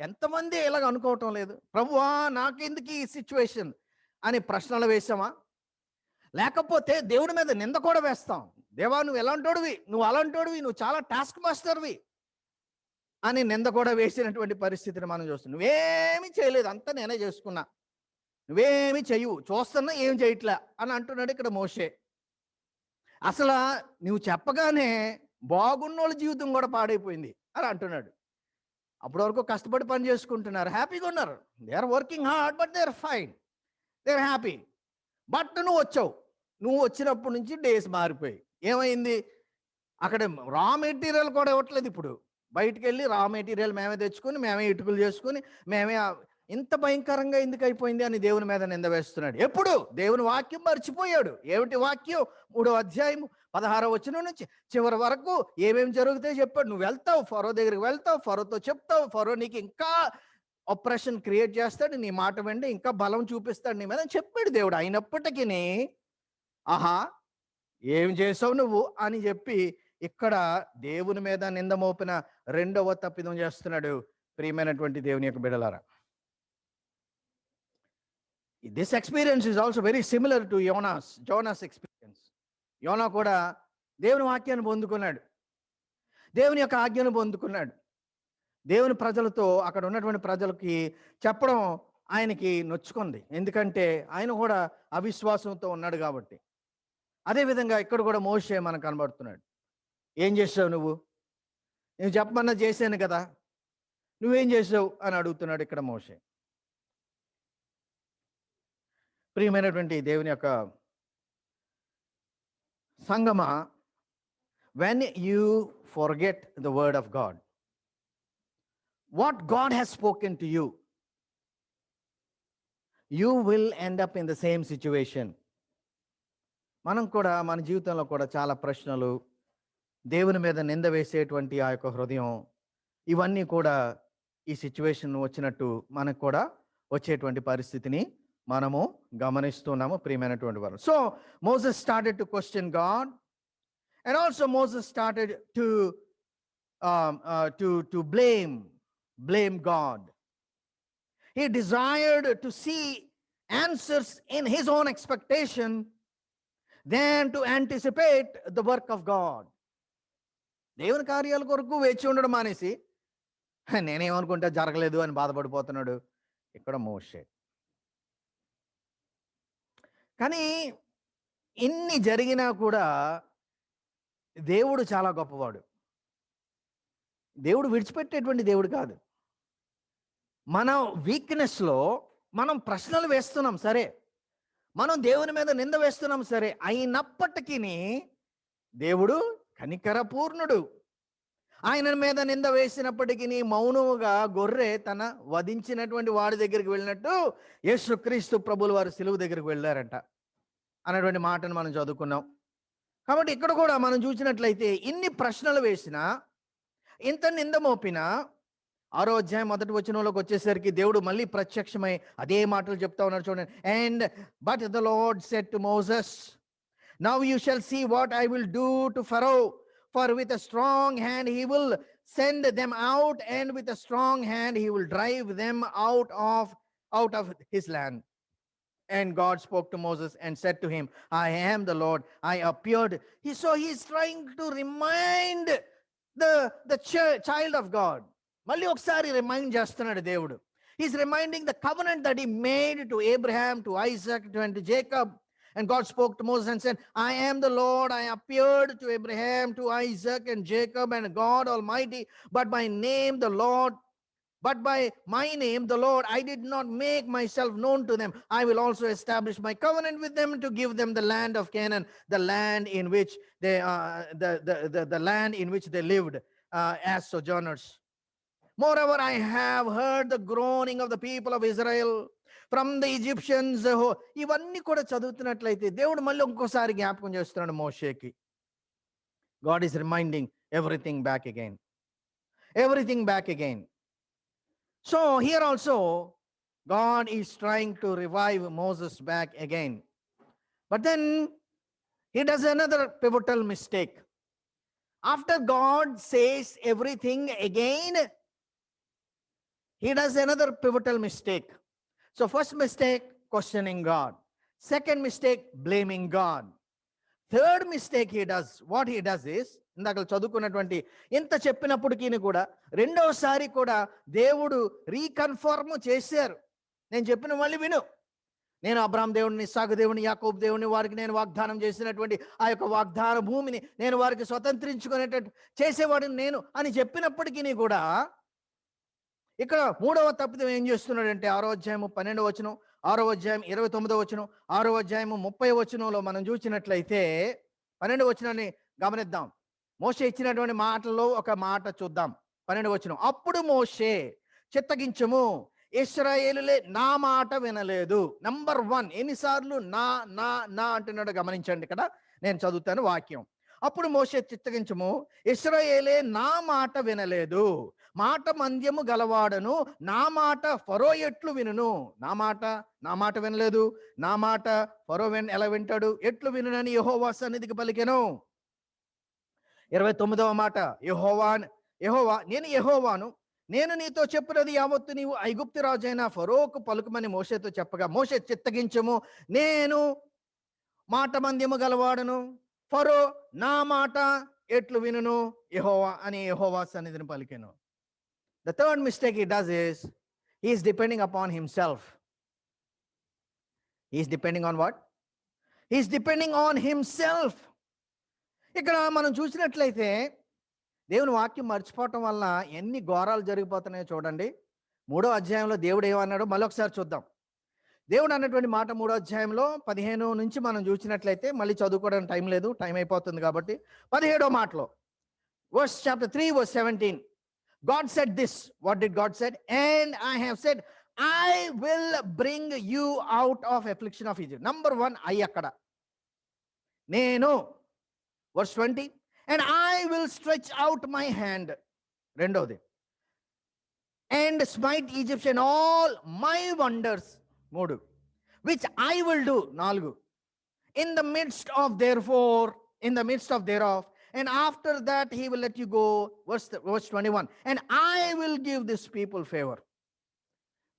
ఎంతమంది ఇలాగ అనుకోవటం లేదు? ప్రభువా నాకెందుకు ఈ సిచ్యువేషన్ అని ప్రశ్నలు వేసామా? లేకపోతే దేవుడి మీద నింద కూడా వేస్తాం. దేవా నువ్వు ఎలాంటోడివి, నువ్వు అలాంటోడివి, నువ్వు చాలా టాస్క్ మాస్టర్వి అని నింద కూడా వేసినటువంటి పరిస్థితిని మనం చూస్తున్నాం. నువ్వేమీ చేయలేదు, అంతా నేనే చేసుకున్నా, నువ్వేమీ చెయ్యవు, చూస్తున్నా ఏం చేయట్లే అని అంటున్నాడు ఇక్కడ మోషే. అసలు నువ్వు చెప్పగానే బాగున్నోళ్ళ జీవితం కూడా పాడైపోయింది అని అంటున్నాడు. అప్పటి వరకు కష్టపడి పని చేసుకుంటున్నారు, హ్యాపీగా ఉన్నారు, they are working hard but they are fine, they are happy. But నువ్వు వచ్చినప్పటి నుంచి డేస్ మారిపోయి ఏమైంది? అక్కడ రా మెటీరియల్ కూడా ఇవ్వట్లేదు. ఇప్పుడు బయటికి వెళ్ళి రా మెటీరియల్ మేమే తెచ్చుకొని, మేమే ఇటుకలు చేసుకొని, మేమే ఇంత భయంకరంగా ఎందుకు అయిపోయింది అని దేవుని మీద నింద వేస్తున్నాడు. ఎప్పుడు? దేవుని వాక్యం మర్చిపోయాడు. ఏమిటి వాక్యం? 3వ అధ్యాయం 16వ వచనం నుంచి చివరి వరకు ఏమేమి జరుగుతాయో చెప్పాడు. నువ్వు వెళ్తావు, ఫరో దగ్గరికి వెళ్తావు, ఫరోతో చెప్తావు, ఫరో నీకు ఇంకా ఆపరేషన్ క్రియేట్ చేస్తాడు, నీ మాట వెండి ఇంకా బలం చూపిస్తాడు నీ మీద చెప్పాడు దేవుడు. అయినప్పటికీ ఆహా ఏం చేసావు నువ్వు అని చెప్పి ఇక్కడ దేవుని మీద నింద మోపిన రెండవ తప్పిదం చేస్తున్నాడు. ప్రియమైనటువంటి దేవుని యొక్క బిడ్డలారా, this experience is also very similar to Jonas experience. యోనా కూడా దేవుని వాక్యాన్ని పొందుకున్నాడు, దేవుని యొక్క ఆజ్ఞను పొందుకున్నాడు. దేవుని ప్రజలతో, అక్కడ ఉన్నటువంటి ప్రజలకి చెప్పడం ఆయనకి నొచ్చుకుంది, ఎందుకంటే ఆయన కూడా అవిశ్వాసంతో ఉన్నాడు కాబట్టి. అదేవిధంగా ఇక్కడ కూడా మోషే మనకు కనబడుతున్నాడు. ఏం చేసావు నువ్వు? నేను చెప్పమన్నా చేశాను కదా, నువ్వేం చేసావు అని అడుగుతున్నాడు ఇక్కడ మోషే. ప్రియమైనటువంటి దేవుని యొక్క సంగమా, when you forget the word of God, what God has spoken to you, you will end up in the same situation. మనం కూడా మన జీవితంలో కూడా చాలా ప్రశ్నలు, దేవుని మీద నింద వేసేటువంటి ఆ యొక్క హృదయం, ఇవన్నీ కూడా ఈ సిచ్యువేషన్ వచ్చినట్టు మనకు కూడా వచ్చేటువంటి పరిస్థితిని మనము గమనిస్తున్నాము ప్రియమైనటువంటి వారు. So Moses started to question God, and also Moses started to blame God. He desired to see answers in his own expectation than to anticipate the work of God. దేవుని కార్యాల కొరకు వేచి ఉండడం మానేసి నేనేమనుకుంటే జరగలేదు అని బాధపడిపోతున్నాడు ఇక్కడ మోషే. కానీ ఇన్ని జరిగినా కూడా దేవుడు చాలా గొప్పవాడు. దేవుడు విడిచిపెట్టేటువంటి దేవుడు కాదు. మన వీక్నెస్లో మనం ప్రశ్నలు వేస్తున్నాం సరే, మనం దేవుని మీద నింద వేస్తున్నాం సరే, అయినప్పటికీ దేవుడు కనికరపూర్ణుడు. ఆయన మీద నింద వేసినప్పటికీ మౌనముగా గొర్రె తన వధించినటువంటి వాడి దగ్గరికి వెళ్ళినట్టు యేసుక్రీస్తు ప్రభువుల వారు సిలువ దగ్గరికి వెళ్ళారంట అన్నటువంటి మాటను మనం చదువుకున్నాం. కాబట్టి ఇక్కడ కూడా మనం చూసినట్లయితే ఇన్ని ప్రశ్నలు వేసినా, ఇంత నింద మోపినా, 6వ అధ్యాయం 1వ వచనంలోకి వచ్చేసరికి దేవుడు మళ్ళీ ప్రత్యక్షమై అదే మాటలు చెప్తా ఉన్నారు చూడండి. And but the Lord said to Moses, now you shall see what I will do to Pharaoh, for with a strong hand he will send them out, and with a strong hand he will drive them out of his land. And God spoke to Moses and said to him, I am the Lord, I appeared. So he's trying to remind the child of God. మళ్ళీ ఒకసారి remind చేస్తున్నాడు దేవుడు. He's reminding the covenant that he made to Abraham, to Isaac, and to Jacob. And God spoke to Moses and said, I am the Lord, I appeared to Abraham, to Isaac and Jacob, and God Almighty, but by my name the Lord, I did not make myself known to them. I will also establish my covenant with them to give them the land of Canaan, the land in which the land in which they lived as sojourners. Moreover, I have heard the groaning of the people of Israel from the Egyptians. ఇవన్నీ కూడా చదువుతున్నట్లయితే దేవుడు మళ్ళీ ఇంకోసారి జ్ఞాపకం చేస్తున్నాడు మోషేకి. God is reminding everything back again. So here also God is trying to revive Moses back again. But then he does another pivotal mistake. After God says everything again, he does another pivotal mistake. So first mistake, questioning God. Second mistake, blaming God. Third mistake he does, what he does is, ఇందాక చదువుకున్నటువంటి ఇంత చెప్పినప్పటికీ కూడా రెండవసారి కూడా దేవుడు reconfirm చేశారు. నేను చెప్పిన మళ్ళీ విను, నేను అబ్రాహాం దేవుడిని, ఇస్సాకు దేవుడిని, యాకోబు దేవుడిని, వారికి నేను వాగ్దానం చేసినటువంటి ఆ యొక్క వాగ్దాన భూమిని నేను వారికి స్వతంత్రించుకునేటట్టు చేసేవాడిని నేను అని చెప్పినప్పటికీ కూడా ఇక్కడ మూడవ తప్పిదం ఏం చేస్తున్నాడంటే 6వ అధ్యాయము 12వ వచనం, 6వ అధ్యాయం 29వ వచనం, 6వ అధ్యాయము 30వ వచనంలో మనం చూసినట్లయితే 12వ వచనాన్ని గమనిద్దాం. మోషే ఇచ్చినటువంటి మాటల్లో ఒక మాట చూద్దాం. 12వ వచనం, అప్పుడు మోషే చిత్తగించము, ఇశ్రాయేలులే నా మాట వినలేదు. నంబర్ 1, ఎన్నిసార్లు నా నా నా అంటున్నాడు గమనించండి. ఇక్కడ నేను చదువుతాను వాక్యం. అప్పుడు మోషే చిత్తగించము, ఇశ్రాయేలే నా మాట వినలేదు, మాట మంద్యము గలవాడను, నా మాట ఫరో ఎట్లు వినును. నా మాట వినలేదు, నా మాట ఫరో ఎలా వింటాడు, ఎట్లు వినునని యెహోవా సన్నిధికి పలికెను. 29వ మాట, యెహోవా నేను యెహోవాను, నేను నీతో చెప్పినది యావత్తు నీవు ఐగుప్తు రాజైన ఫరోకు పలుకుమని మోషేతో చెప్పగా, మోషే చిత్తగించము, నేను మాట మంద్యము గలవాడను, ఫరో నా మాట ఎట్లు వినును యెహోవా అని యెహోవా సన్నిధిని పలికెను. The third mistake he does is, he is depending upon himself. He is depending on what? He is depending on himself. ఇక్కడ మనం చూసినట్లయితే దేవుని వాక్యం మర్చిపోవటం వల్ల ఎన్ని ఘోరాలు జరిగిపోతున్నాయో చూడండి. 3వ అధ్యాయంలో దేవుడు ఏమన్నాడో మళ్ళీ ఒకసారి చూద్దాం. దేవుడు అన్నటువంటి మాట 3వ అధ్యాయంలో 15 నుంచి మనం చూసినట్లయితే, మళ్ళీ చదువుకోవడానికి టైం లేదు, టైం అయిపోతుంది కాబట్టి 17వ మాటలో, verse chapter 3 verse 17, God said this. What did God said? And I have said, I will bring you out of affliction of Egypt. Number one, I akkada. Nenu. Verse 20. And I will stretch out my hand. Rendodi. And smite Egypt and all my wonders. Modu. Which I will do. Nalgu. In the midst of therefore, in the midst of thereof, and after that he will let you go. Verse 21. And I will give this people favor.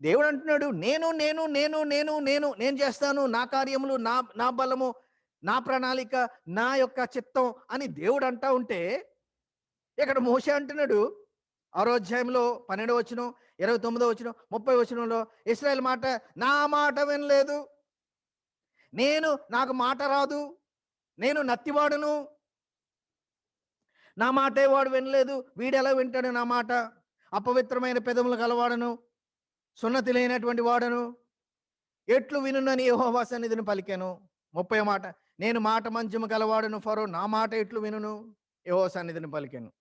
దేవుడు అంటున్నాడు, నేను నేను నేను నేను నేను నేను చేస్తాను, నా కార్యములు, నా నా బలము, నా ప్రణాళిక, నా యొక్క చిత్తం అని దేవుడు అంటా ఉంటే, ఇక్కడ మోషే అంటున్నాడు 6వ అధ్యాయంలో 12వ వచనం, 29వ వచనం, 30వ వచనంలో, ఇశ్రాయేలు మాట, నా మాట వినలేదు, నాకు మాట రాదు, నేను నత్తివాడును, నా మాటే వాడు వినలేదు, వీడెలా వింటాడు నా మాట, అపవిత్రమైన పెదములు కలవాడను, సున్నతి లేనటువంటి వాడను, ఎట్లు వినునని యెహోవా సన్నిధిని పలికెను. 30వ మాట, నేను మాట మంచము కలవాడను ఫరో, నా మాట ఎట్లు వినును, యెహోవా సన్నిధిని పలికెను.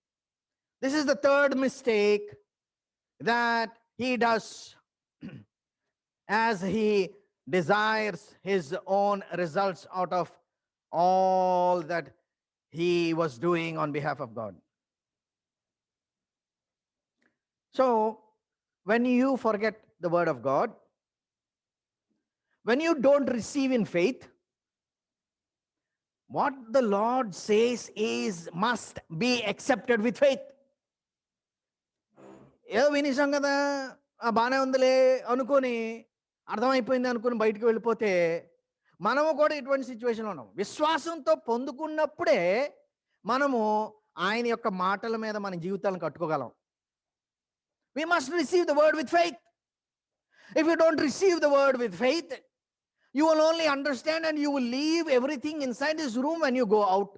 This is the third mistake that he does as he desires his own results out of all that he was doing on behalf of God. So, when you forget the word of God, when you don't receive in faith, what the Lord says is must be accepted with faith. ఏదో వినేసాం కదా, బాగానే ఉందిలే అనుకొని, అర్థమైపోయింది అనుకుని బయటకు వెళ్ళిపోతే మనము కూడా ఇటువంటి సిచ్యువేషన్లో ఉన్నాం. విశ్వాసంతో పొందుకున్నప్పుడే మనము ఆయన యొక్క మాటల మీద మన జీవితాలను కట్టుకోగలం. We must receive the word with faith. If you don't receive the word with faith, you will only understand and you will leave everything inside this room when you go out.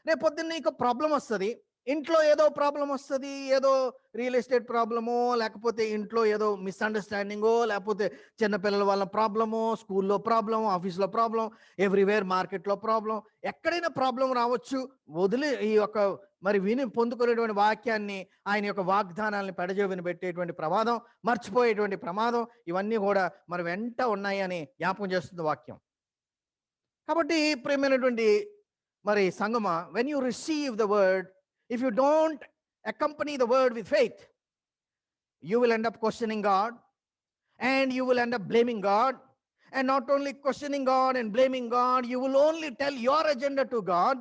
రేపు పొద్దున్న నీకు problem వస్తుంది, ఇంట్లో ఏదో problem వస్తుంది, ఏదో real estate ప్రాబ్లమో, లేకపోతే ఇంట్లో ఏదో మిస్అండర్స్టాండింగో, లేకపోతే చిన్నపిల్లల వల్ల ప్రాబ్లమో, స్కూల్లో ప్రాబ్లం, ఆఫీస్లో ప్రాబ్లం, ఎవ్రీవేర్ మార్కెట్లో ప్రాబ్లం, ఎక్కడైనా ప్రాబ్లం రావచ్చు. వదిలి ఈ యొక్క మరి విని పొందుకునేటువంటి వాక్యాన్ని, ఆయన యొక్క వాగ్దానాన్ని పెడజోవిని పెట్టేటువంటి ప్రమాదం, మర్చిపోయేటువంటి ప్రమాదం, ఇవన్నీ కూడా మరి వెంట ఉన్నాయి అని జ్ఞాపకం చేస్తుంది వాక్యం. కాబట్టి ప్రియమైనటువంటి మరి సంగమ, when you receive the word, if you don't accompany the word with faith, you will end up questioning God, and you will end up blaming God. And not only questioning God and blaming God, you will only tell your agenda to God.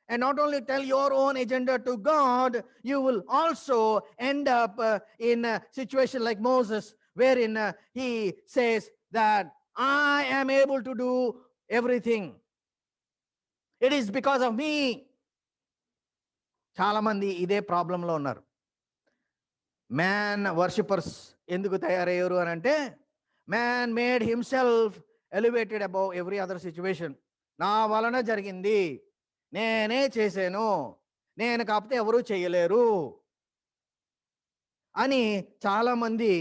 And not only tell your own agenda to God, you will also end up in a situation like Moses, wherein he says that I am able to do everything. It is because of me. చాలా మంది ఇదే ప్రాబ్లంలో ఉన్నారు. Man worshippers ఎందుకు తయారయ్యారు అని అంటే, man made himself elevated above every other situation. నా వలన జరిగింది, నేనే చేశాను, నేను కాకపోతే ఎవరూ చేయలేరు అని చాలామంది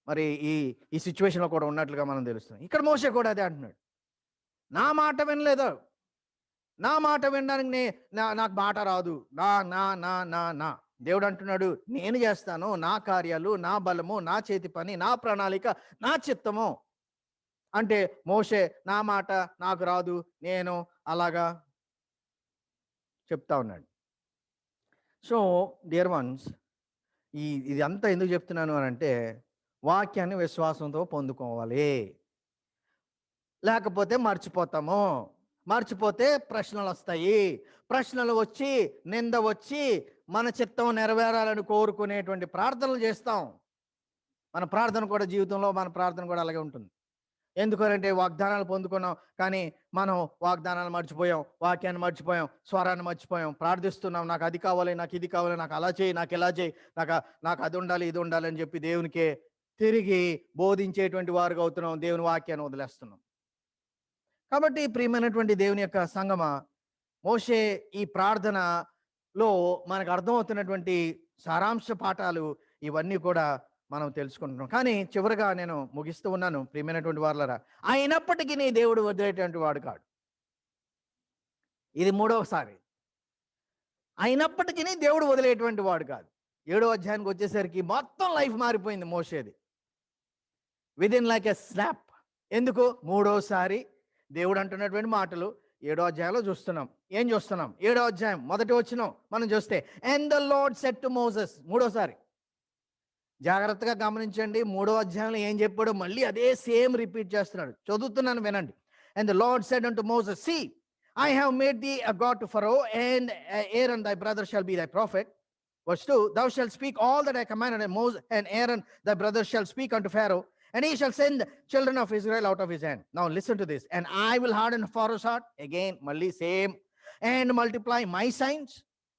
మరి ఈ సిచ్యువేషన్లో కూడా ఉన్నట్లుగా మనం తెలుస్తుంది. ఇక్కడ మోషే కూడా అదే అంటున్నాడు, నా మాట వినలేదు, నా మాట వినడానికి నాకు మాట రాదు, నా నా నా నా నా దేవుడు అంటున్నాడు, నేను చేస్తాను, నా కార్యాలు, నా బలము, నా చేతి పని, నా ప్రణాళిక, నా చిత్తము అంటే మోషే నా మాట నాకు రాదు, నేను అలాగా చెప్తా ఉన్నాడు. సో డియర్ వన్స్, ఇది అంతా ఎందుకు చెప్తున్నాను అని అంటే, వాక్యాన్ని విశ్వాసంతో పొందుకోవాలి, లేకపోతే మర్చిపోతాము. మర్చిపోతే ప్రశ్నలు వస్తాయి, ప్రశ్నలు వచ్చి నింద వచ్చి మన చిత్తం నెరవేరాలని కోరుకునేటువంటి ప్రార్థనలు చేస్తాం. మన ప్రార్థన కూడా జీవితంలో మన ప్రార్థన కూడా అలాగే ఉంటుంది. ఎందుకంటే వాగ్దానాలు పొందుకున్నాం, కానీ మనం వాగ్దానాలు మర్చిపోయాం, వాక్యాన్ని మర్చిపోయాం, స్వరాన్ని మర్చిపోయాం. ప్రార్థిస్తున్నాం, నాకు అది కావాలి, నాకు ఇది కావాలి, నాకు అలా చేయి, నాకు ఇలా చేయి, నాకు అది ఉండాలి, ఇది ఉండాలి అని చెప్పి దేవునికే తిరిగి బోధించేటువంటి వారుగా అవుతున్నాం, దేవుని వాక్యాన్ని వదిలేస్తున్నాం. కాబట్టి ప్రియమైనటువంటి దేవుని యొక్క సంగమ, మోషే ఈ ప్రార్థనలో మనకు అర్థమవుతున్నటువంటి సారాంశ పాఠాలు ఇవన్నీ కూడా మనం తెలుసుకుంటున్నాం. కానీ చివరిగా నేను ముగిస్తూ ఉన్నాను, ప్రియమైనటువంటి వారులారా, అయినప్పటికీ నీ దేవుడు వదిలేటువంటి వాడు కాడు. ఇది 3వసారి. అయినప్పటికీ దేవుడు వదిలేటువంటి వాడు కాదు. 7వ అధ్యాయానికి వచ్చేసరికి మొత్తం లైఫ్ మారిపోయింది మోషేది. Within like a snap. ఎందుకు? మూడోసారి దేవుడు అంటున్నటువంటి మాటలు 7వ అధ్యాయంలో చూస్తున్నాం. ఏం చూస్తున్నాం? 7వ అధ్యాయం మొదటి వచనం మనం చూస్తే, and the Lord said to Moses. మూడోసారి జాగ్రత్తగా గమనించండి. 3వ అధ్యాయంలో ఏం చెప్పాడో మళ్ళీ అదే సేమ్ రిపీట్ చేస్తున్నాడు. చదువుతున్నాను, వినండి. And the Lord said unto Moses, see, I have made thee a god to Pharaoh, and Aaron thy brother shall be thy prophet. Verse 2, thou shalt speak all that I commanded, and Moses and Aaron thy brother shall speak unto Pharaoh, and he shall send the children of Israel out of his hand. Now listen to this. And I will harden Pharaoh's heart. Again, మళ్ళీ same. And multiply my signs.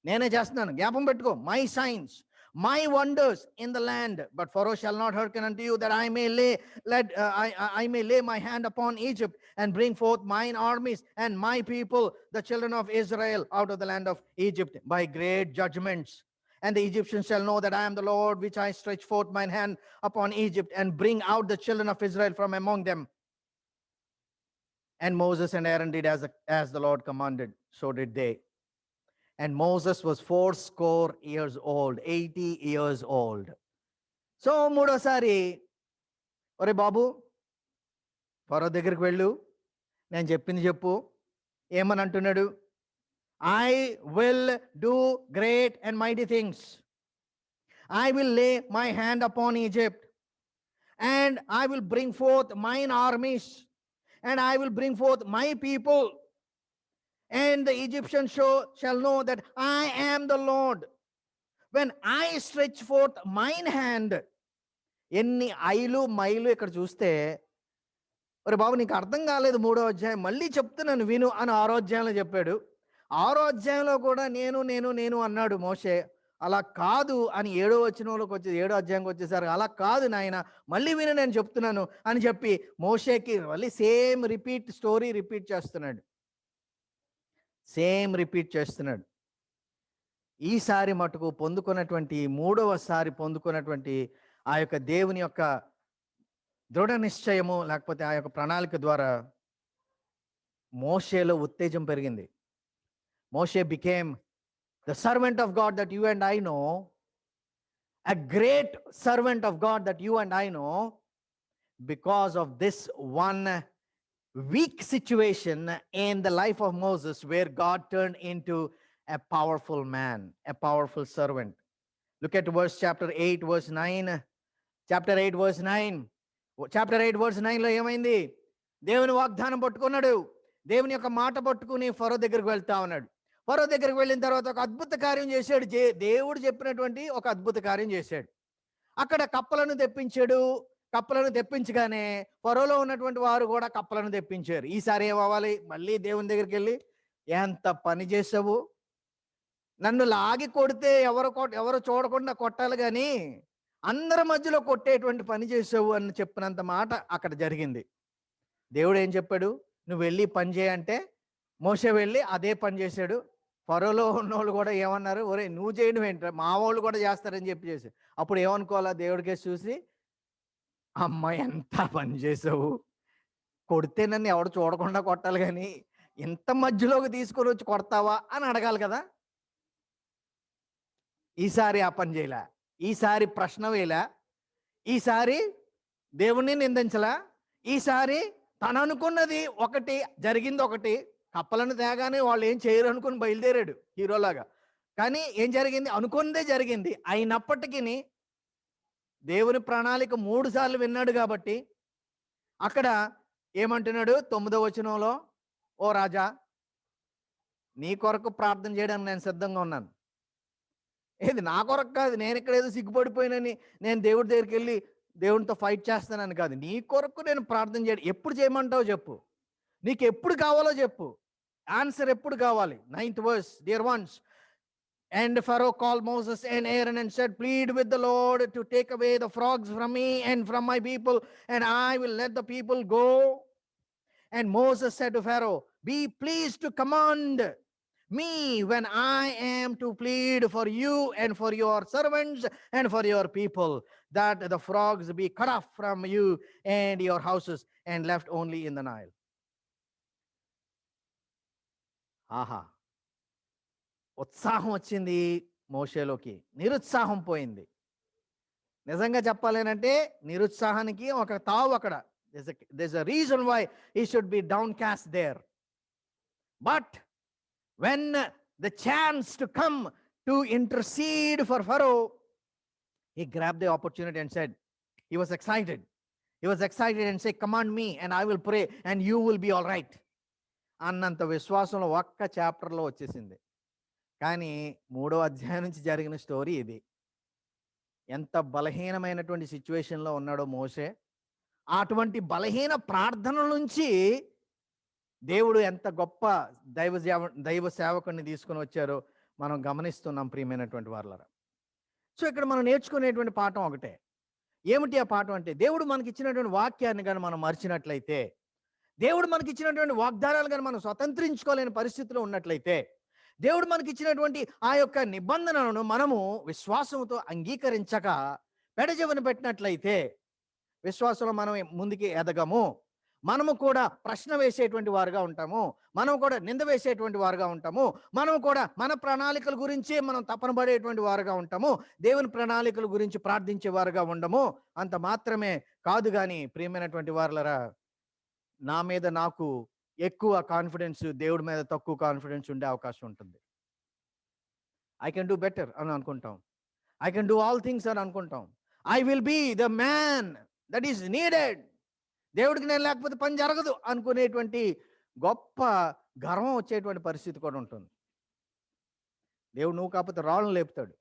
నేనే చేస్తున్నాను, జ్ఞాపం పెట్టుకో. My signs, my wonders in the land, but Pharaoh shall not hearken unto you, that I may lay my hand upon Egypt, and bring forth mine armies and my people, the children of Israel, out of the land of Egypt by great judgments. And the Egyptians shall know that I am the Lord, which I stretch forth mine hand upon Egypt, and bring out the children of Israel from among them. And Moses and Aaron did as the Lord commanded, so did they. And Moses was 80 years old, 80 years old. So మూడోసారి, ఒరే బాబు, ఫరో దగ్గరికి వెళ్ళు, నేను చెప్పింది చెప్పు. ఏమని అంటున్నాడు? I will do great and mighty things. I will lay my hand upon Egypt, and I will bring forth mine armies, and I will bring forth my people, and the Egyptians shall know that I am the Lord, when I stretch forth mine hand. ఎన్ని ఐలు మైలు ఇక్కడ చూస్తే, ఒరే బాబు నీకు అర్థం కాలేదు 3వ అధ్యాయం, మళ్ళీ చెప్తున్నాను విను అని 6వ అధ్యాయంలో చెప్పాడు. 6వ అధ్యాయంలో కూడా నేను నేను నేను అన్నాడు మోషే. అలా కాదు అని 7వ వచనంలోకి వచ్చి 7వ అధ్యాయంకి వచ్చేసరికి, అలా కాదు నాయన, మళ్ళీ విను నేను చెప్తున్నాను అని చెప్పి మోషేకి మళ్ళీ సేమ్ స్టోరీ రిపీట్ చేస్తున్నాడు. సేమ్ రిపీట్ చేస్తున్నాడు. ఈసారి మటుకు పొందుకున్నటువంటి 3వసారి పొందుకున్నటువంటి ఆ యొక్క దేవుని యొక్క దృఢ నిశ్చయము, లేకపోతే ఆ యొక్క ప్రణాళిక ద్వారా మోషేలో ఉత్తేజం పెరిగింది. మోషే became the servant of God that you and I know, a great servant of God that you and I know, because of this one weak situation in the life of Moses, where God turned into a powerful man, a powerful servant. Look at chapter 8 verse 9. Chapter 8 verse 9. Chapter 8 verse 9లో ఏమైంది? దేవుని వాగ్దానం పట్టుకున్నాడు. దేవుని యొక్క మాట పట్టుకుని ఫరో దగ్గరికి వెళ్తా ఉన్నాడు. ఫరో దగ్గరికి వెళ్ళిన తర్వాత ఒక అద్భుత కార్యం చేశాడు. దేవుడు చెప్పినటువంటి ఒక అద్భుత కార్యం చేశాడు. అక్కడ కప్పలను తెప్పించాడు. కప్పలను తెప్పించగానే ఫరోలో ఉన్నటువంటి వారు కూడా కప్పలను తెప్పించారు. ఈసారి ఏమవ్వాలి? మళ్ళీ దేవుని దగ్గరికి వెళ్ళి, ఎంత పని చేసావు, నన్ను లాగి కొడితే ఎవరు చూడకుండా కొట్టాలి, కానీ అందరి మధ్యలో కొట్టేటువంటి పని చేసావు అని చెప్పినంత మాట అక్కడ జరిగింది. దేవుడు ఏం చెప్పాడు? నువ్వు వెళ్ళి పని చేయంటే మోషే వెళ్ళి అదే పని చేశాడు. ఫరోలో ఉన్నోళ్ళు కూడా ఏమన్నారు? ఒరే నువ్వు చేయడం ఏంట్రా, మా వాళ్ళు కూడా చేస్తారని చెప్పి చేశారు. అప్పుడు ఏమనుకోవాలా? దేవుడికేసి చూసి, అమ్మ ఎంత పని చేసావు, కొడితే నన్ను ఎవడు చూడకుండా కొట్టాలి, కానీ ఇంత మధ్యలోకి తీసుకొని వచ్చి కొడతావా అని అడగాలి కదా. ఈసారి ఆ పని చేయలే, ఈసారి ప్రశ్న వేలా, ఈసారి దేవుణ్ణి నిందించలా. ఈసారి తను అనుకున్నది ఒకటి, జరిగింది ఒకటి. కప్పలను తేగానే వాళ్ళు ఏం చేయరు అనుకుని బయలుదేరాడు హీరోలాగా. కానీ ఏం జరిగింది? అనుకున్నదే జరిగింది. అయినప్పటికీ దేవుని ప్రణాళిక 3 సార్లు విన్నాడు కాబట్టి అక్కడ ఏమంటున్నాడు 9వ వచనంలో, ఓ రాజా, నీ కొరకు ప్రార్థన చేయడానికి నేను సిద్ధంగా ఉన్నాను. ఏది నా కొరకు కాదు, నేను ఇక్కడ ఏదో సిగ్గుపడిపోయినని నేను దేవుడి దగ్గరికి వెళ్ళి దేవునితో ఫైట్ చేస్తానని కాదు, నీ కొరకు నేను ప్రార్థన చేయడం. ఎప్పుడు చేయమంటావు చెప్పు, నీకు ఎప్పుడు కావాలో చెప్పు, ఆన్సర్ ఎప్పుడు కావాలి. 9th verse, dear ones. And Pharaoh called Moses and Aaron and said, plead with the Lord to take away the frogs from me and from my people, and I will let the people go. And Moses said to Pharaoh, be pleased to command me when I am to plead for you and for your servants and for your people, that the frogs be cut off from you and your houses and left only in the Nile. ఆహా, ఉత్సాహం వచ్చింది మోషేలోకి. నిరుత్సాహం పోయింది. నిజంగా చెప్పాలేనంటే నిరుత్సాహానికి ఒక తావు అక్కడ. there's a reason why he should be downcast there. But when the chance to come to intercede for Pharaoh, he grabbed the opportunity and said, he was excited. He was excited and said, command me and I will pray and you will be all right. అన్నంత విశ్వాసంలో ఒక్క చాప్టర్లో వచ్చేసింది. కానీ 3వ అధ్యాయం నుంచి జరిగిన స్టోరీ ఇది. ఎంత బలహీనమైనటువంటి సిచ్యువేషన్లో ఉన్నాడో మోషే. అటువంటి బలహీన ప్రార్థన నుంచి దేవుడు ఎంత గొప్ప దైవ సేవకుడిని తీసుకుని వచ్చారో మనం గమనిస్తున్నాం ప్రియమైనటువంటి వారలారా. సో ఇక్కడ మనం నేర్చుకునేటువంటి పాఠం ఒకటే. ఏమిటి ఆ పాఠం అంటే, దేవుడు మనకి ఇచ్చినటువంటి వాక్యాన్ని కానీ మనం మర్చినట్లయితే, దేవుడు మనకి ఇచ్చినటువంటి వాగ్దానాలు కానీ మనం స్వతంత్రించుకోలేని పరిస్థితిలో ఉన్నట్లయితే, దేవుడు మనకి ఇచ్చినటువంటి ఆ యొక్క నిబంధనలను మనము విశ్వాసంతో అంగీకరించక పెడచెవిన పెట్టినట్లయితే విశ్వాసంలో మనం ముందుకి ఎదగము. మనము కూడా ప్రశ్న వేసేటువంటి వారుగా ఉంటాము. మనం కూడా నింద వేసేటువంటి వారుగా ఉంటాము. మనం కూడా మన ప్రణాళికల గురించి మనం తపన పడేటువంటి వారుగా ఉంటాము. దేవుని ప్రణాళికల గురించి ప్రార్థించే వారుగా ఉండము. అంత మాత్రమే కాదు కానీ ప్రియమైనటువంటి వారులరా, నా మీద నాకు ఎక్కువ కాన్ఫిడెన్స్, దేవుడి మీద తక్కువ కాన్ఫిడెన్స్ ఉండే అవకాశం ఉంటుంది. ఐ కెన్ డూ బెటర్ అని అనుకుంటాం. I can do all things అని అనుకుంటాం. I will be the man that is needed. దేవుడికి నేను లేకపోతే పని జరగదు అనుకునేటువంటి గొప్ప గర్వం వచ్చేటువంటి పరిస్థితి కూడా ఉంటుంది. దేవుడు నువ్వు కాకపోతే రాళ్ళను లేపుతాడు.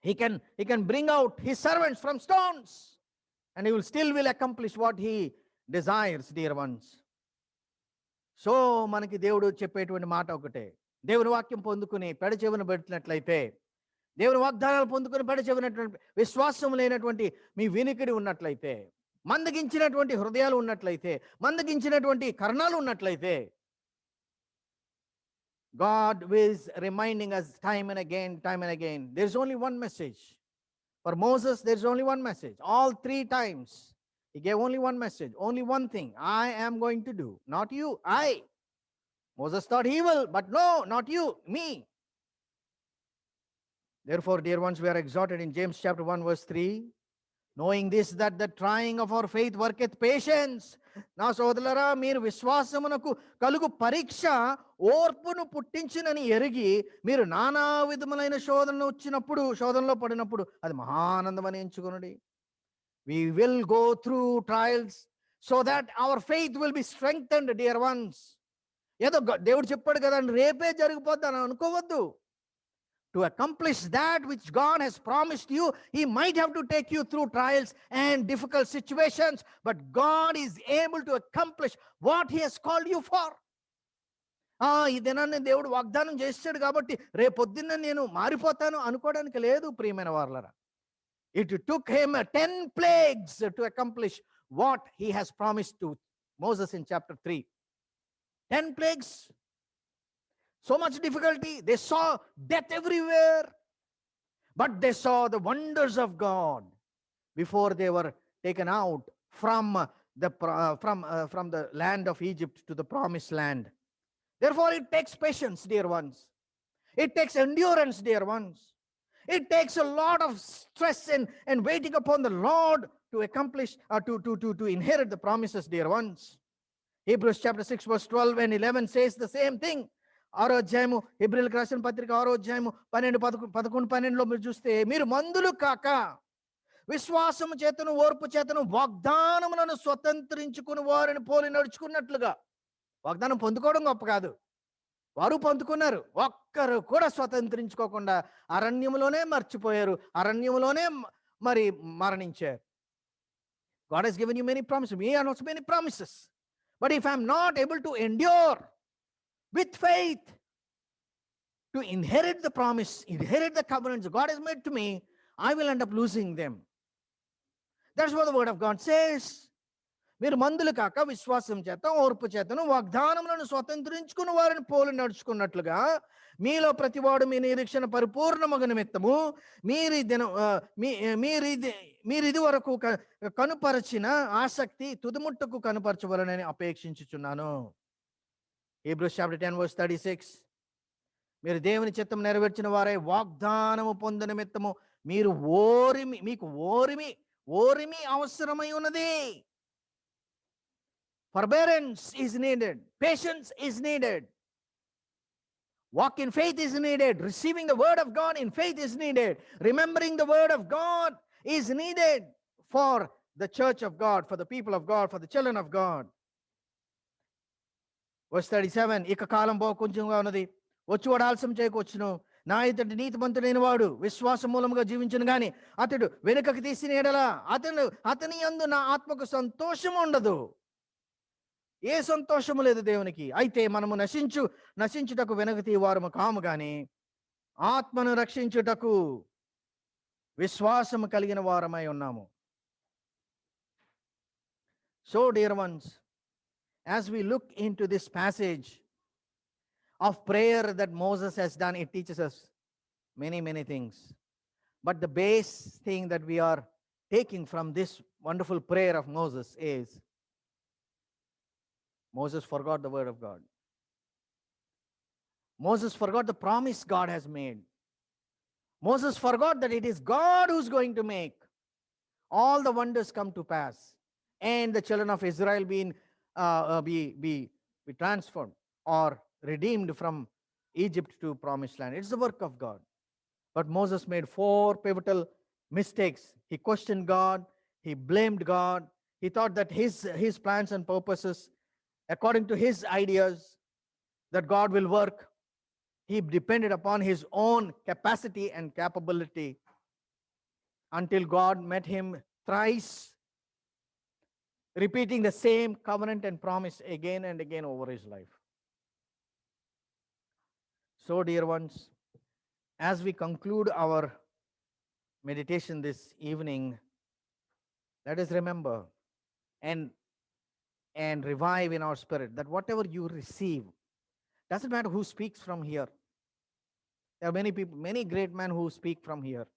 He can bring out his servants from stones and he will still accomplish what he desires, dear ones. So మనకి దేవుడు చెప్పేటువంటి మాట ఒకటే, దేవుని వాక్యం పొందుకుని పెడచెవిన పెట్టినట్లయితే, దేవుని వాగ్దానాలు పొందుకుని పెడచెవినటువంటి విశ్వాసం లేనటువంటి మీ వినికిడి ఉన్నట్లయితే, మందగించినటువంటి హృదయాలు ఉన్నట్లయితే, మందగించినటువంటి కర్ణాలు ఉన్నట్లయితే, God is reminding us time and again. There's only one message. For Moses, there's only one message. All 3 times, he gave only one message, only one thing. I am going to do, not you, I. Moses thought he will, but no, not you, me. Therefore, dear ones, we are exhorted in James chapter 1 verse 3, knowing this, that the trying of our faith worketh patience. నా సోదరులారా, మీరు విశ్వాసమునకు కలుగు పరీక్ష ఓర్పును పుట్టించునని ఎరిగి మీరు నానా విధములైన శోధనలో పడినప్పుడు అది మహానందమని ఎంచుకొనుడి. We will go through trials so that our faith will be strengthened, dear ones. ఏదో దేవుడు చెప్పాడు కదా రేపే జరిగిపోద్ది అని అనుకోవద్దు. To accomplish that which God has promised you, he might have to take you through trials and difficult situations, but God is able to accomplish what he has called you for. ఈ దినాన్ని దేవుడు వాగ్దానం చేస్తాడు కాబట్టి రేపొద్దున్న నేను మారిపోతాను అనుకోవడానికి లేదు ప్రియమైన వారలారా. It took him 10 plagues to accomplish what he has promised to Moses in chapter 3. 10 plagues. So much difficulty. They saw death everywhere, but they saw the wonders of God before they were taken out from the land of Egypt to the promised land. Therefore, it takes patience, dear ones. It takes endurance, dear ones. It takes a lot of stress and waiting upon the Lord to accomplish, to inherit the promises, dear ones. Hebrews chapter 6 verse 12 and 11 says the same thing. 6వ అధ్యాయము హెబ్రీయులకు రాసిన పత్రిక 6వ అధ్యాయము 11 మీరు చూస్తే, మీరు మందులు కాక విశ్వాసము చేతను ఓర్పు చేతను వాగ్దానములను స్వతంత్రించుకుని వారిని పోలి నడుచుకున్నట్లుగా. వాగ్దానం పొందుకోవడం గొప్ప కాదు, వారు పొందుకున్నారు. ఒక్కరు కూడా స్వతంత్రించుకోకుండా అరణ్యములోనే మర్చిపోయారు, అరణ్యములోనే మరి మరణించారు. God has given you many promises. We are also many promises. But if I am not able to endure with faith to inherit the promise, inherit the covenants God has made to me, I will end up losing them. That's what the word of God says. మీరు మందులు కాక విశ్వాసం చేత ఓర్పు చేతను వాగ్దానములను స్వతంత్రించుకుని వారిని పోలి నడుచుకున్నట్లుగా మీలో ప్రతివాడు మీ నిరీక్షణ పరిపూర్ణమగు నిమిత్తము మీరిది వరకు కనుపరచిన ఆసక్తి తుదిముట్టుకు కనుపరచవలనని అపేక్షించుచున్నాను. Hebrews chapter 10 verse 36. మీరు దేవుని చిత్తం నెరవేర్చిన వారే వాగ్దానము పొందు నిమిత్తము మీరు మీకు ఓరిమి అవసరమై ఉన్నది. Forbearance is needed. Patience is needed. Walk in faith is needed. Receiving the word of God in faith is needed. Remembering the word of God is needed for the church of God, for the people of God, for the children of God. Verse 37, ఇక కాలం బహు కొంచెంగా ఉన్నది, వచ్చువాడు ఆలస్యం చేయకొచ్చును. నా ఇతడు నీతిమంతుడైన వాడు విశ్వాస మూలముగా జీవించును గాని అతడు వెనుకకి తీసిన ఎడల అతని యందు నా ఆత్మకు సంతోషం ఉండదు. ఏ సంతోషము లేదు దేవునికి. అయితే మనము నశించుటకు వెనకతి వారము కాము గాని ఆత్మను రక్షించుటకు విశ్వాసము కలిగిన వారమై ఉన్నాము. So dear ones, as we look into this passage of prayer that Moses has done, it teaches us many things. But the base thing that we are taking from this wonderful prayer of Moses is Moses forgot the word of God. Moses forgot the promise God has made. Moses forgot that it is God who's going to make all the wonders come to pass and the children of Israel be transformed or redeemed from Egypt to promised land. It's the work of God. But Moses made 4 pivotal mistakes. He questioned God. He blamed God. He thought that his plans and purposes, according to his ideas, that God will work. He depended upon his own capacity and capability until God met him thrice, repeating the same covenant and promise again and again over his life. So, dear ones, as we conclude our meditation this evening, let us remember and revive in our spirit that whatever you receive, doesn't matter who speaks from here. There are many people, many great men who speak from here.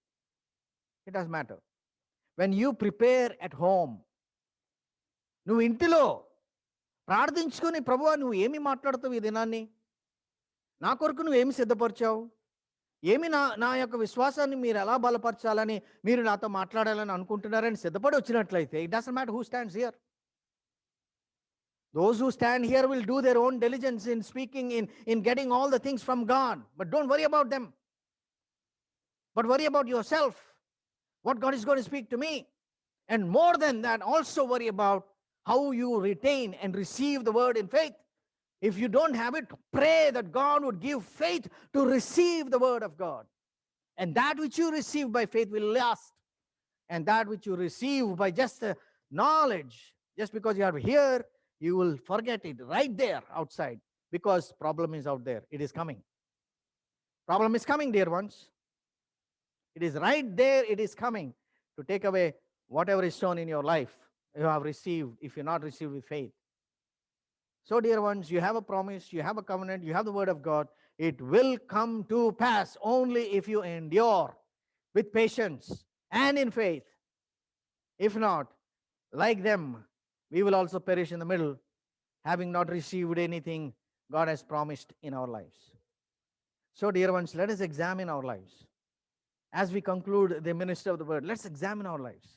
It doesn't matter. When you prepare at home, నువ్వు ఇంటిలో ప్రార్థించుకొని, ప్రభువా నువ్వు ఏమి మాట్లాడుతావు ఈ దినాన్ని, నా కొరకు నువ్వేమి సిద్ధపరిచావు, ఏమి నా యొక్క విశ్వాసాన్ని మీరు ఎలా బలపరచాలని మీరు నాతో మాట్లాడాలని అనుకుంటున్నారని సిద్ధపడి వచ్చినట్లయితే, it doesn't matter who stands here. Those who stand here will do their own diligence in speaking, in getting all the things from God. But don't worry about them. But worry about yourself, what God is going to speak to me. And more than that, also worry about how you retain and receive the word in faith. If you don't have it, pray that God would give faith to receive the word of God. And that which you receive by faith will last. And that which you receive by just knowledge, just because you are here, you will forget it right there outside, because problem is out there. It is coming. Problem is coming, dear ones. It is right there. It is coming to take away whatever is shown in your life you have received, if you not received with faith. So, dear ones, you have a promise, you have a covenant, you have the word of God. It will come to pass only if you endure with patience and in faith. If not, like them, we will also perish in the middle, having not received anything God has promised in our lives. So, dear ones, let us examine our lives. As we conclude the ministry of the word, let's examine our lives.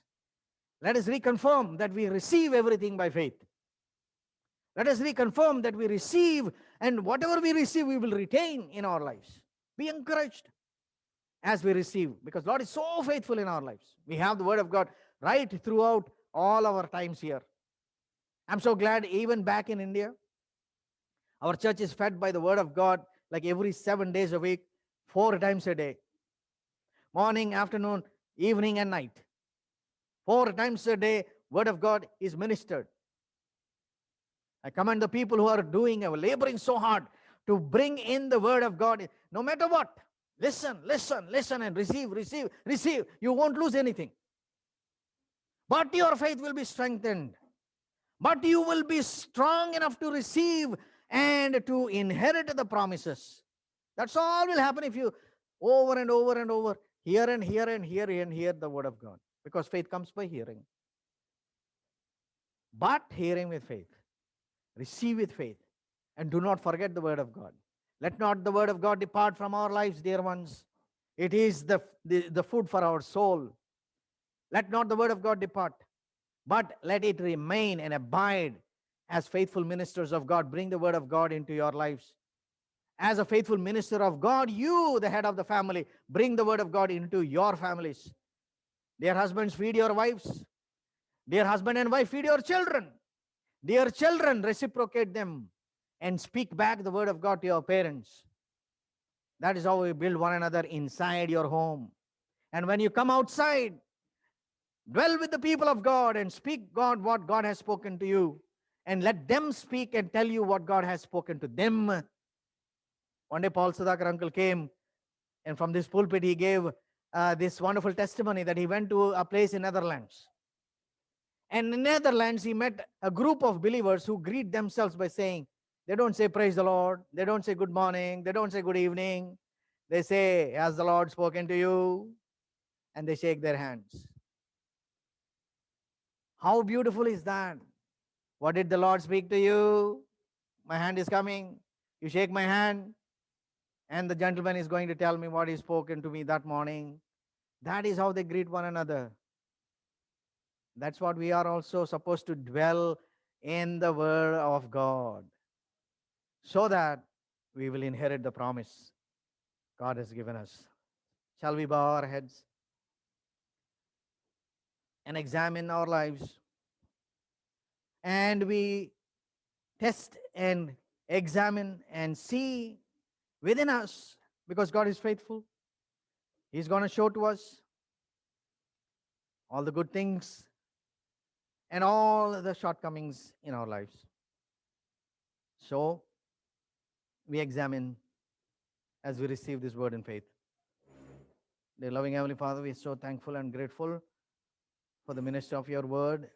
Let us reconfirm that we receive everything by faith. Let us reconfirm that we receive, and whatever we receive, we will retain in our lives. Be encouraged as we receive, because Lord is so faithful in our lives. We have the word of God right throughout all our times here. I'm so glad even back in India, our church is fed by the word of God like every 7 days a week, 4 times a day. Morning, afternoon, evening and night. 4 times a day, word of God is ministered. I commend the people who are laboring so hard to bring in the word of God, no matter what. Listen and receive. You won't lose anything. But your faith will be strengthened. But you will be strong enough to receive and to inherit the promises. That's all will happen if you over and over hear the word of God. Because faith comes by hearing. But hearing with faith. Receive with faith. And do not forget the word of God. Let not the word of God depart from our lives, dear ones. It is the food for our soul. Let not the word of God depart, but let it remain and abide as faithful ministers of God. Bring the word of God into your lives. As a faithful minister of God, you, the head of the family, bring the word of God into your families. Dear husbands, feed your wives. Dear husband and wife, feed your children. Dear children, reciprocate them and speak back the word of God to your parents. That is how we build one another inside your home. And when you come outside, dwell with the people of God and speak God what God has spoken to you. And let them speak and tell you what God has spoken to them. One day, Paul Sudhakar uncle came, and from this pulpit, he gave this wonderful testimony that he went to a place in Netherlands. And in Netherlands, he met a group of believers who greet themselves by saying, they don't say praise the Lord, they don't say good morning, they don't say good evening. They say, has the Lord spoken to you? And they shake their hands. How beautiful is that? What did the Lord speak to you? My hand is coming. You shake my hand, and the gentleman is going to tell me what he spoken to me that morning. That is how they greet one another. That's what we are also supposed to dwell in the word of God, so that we will inherit the promise God has given us. Shall we bow our heads and examine our lives? And we test and examine and see within us, because God is faithful. He's going to show to us all the good things and all the shortcomings in our lives. So we examine as we receive this word in faith. Dear loving Heavenly Father, we are so thankful and grateful for the ministry of your word,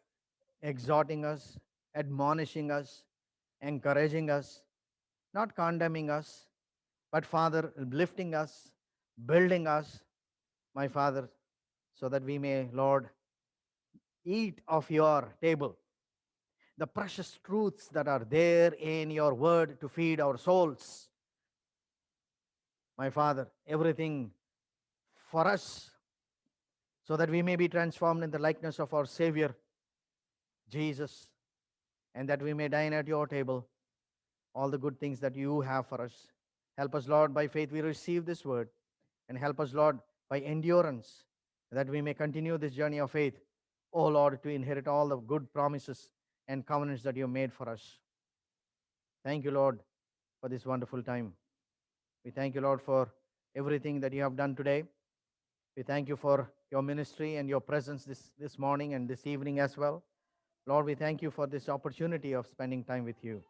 exhorting us, admonishing us, encouraging us, not condemning us, but Father, lifting us, building us, my Father, so that we may, Lord, eat of your table the precious truths that are there in your word to feed our souls. My Father, everything for us, so that we may be transformed in the likeness of our Savior, Jesus, and that we may dine at your table, all the good things that you have for us. Help us, Lord, by faith we receive this word, and help us, Lord, by endurance, that we may continue this journey of faith, oh Lord, to inherit all the good promises and covenants that you have made for us. Thank you, Lord, for this wonderful time. We thank you, Lord, for everything that you have done today. We thank you for your ministry and your presence this morning and this evening as well. Lord, we thank you for this opportunity of spending time with you.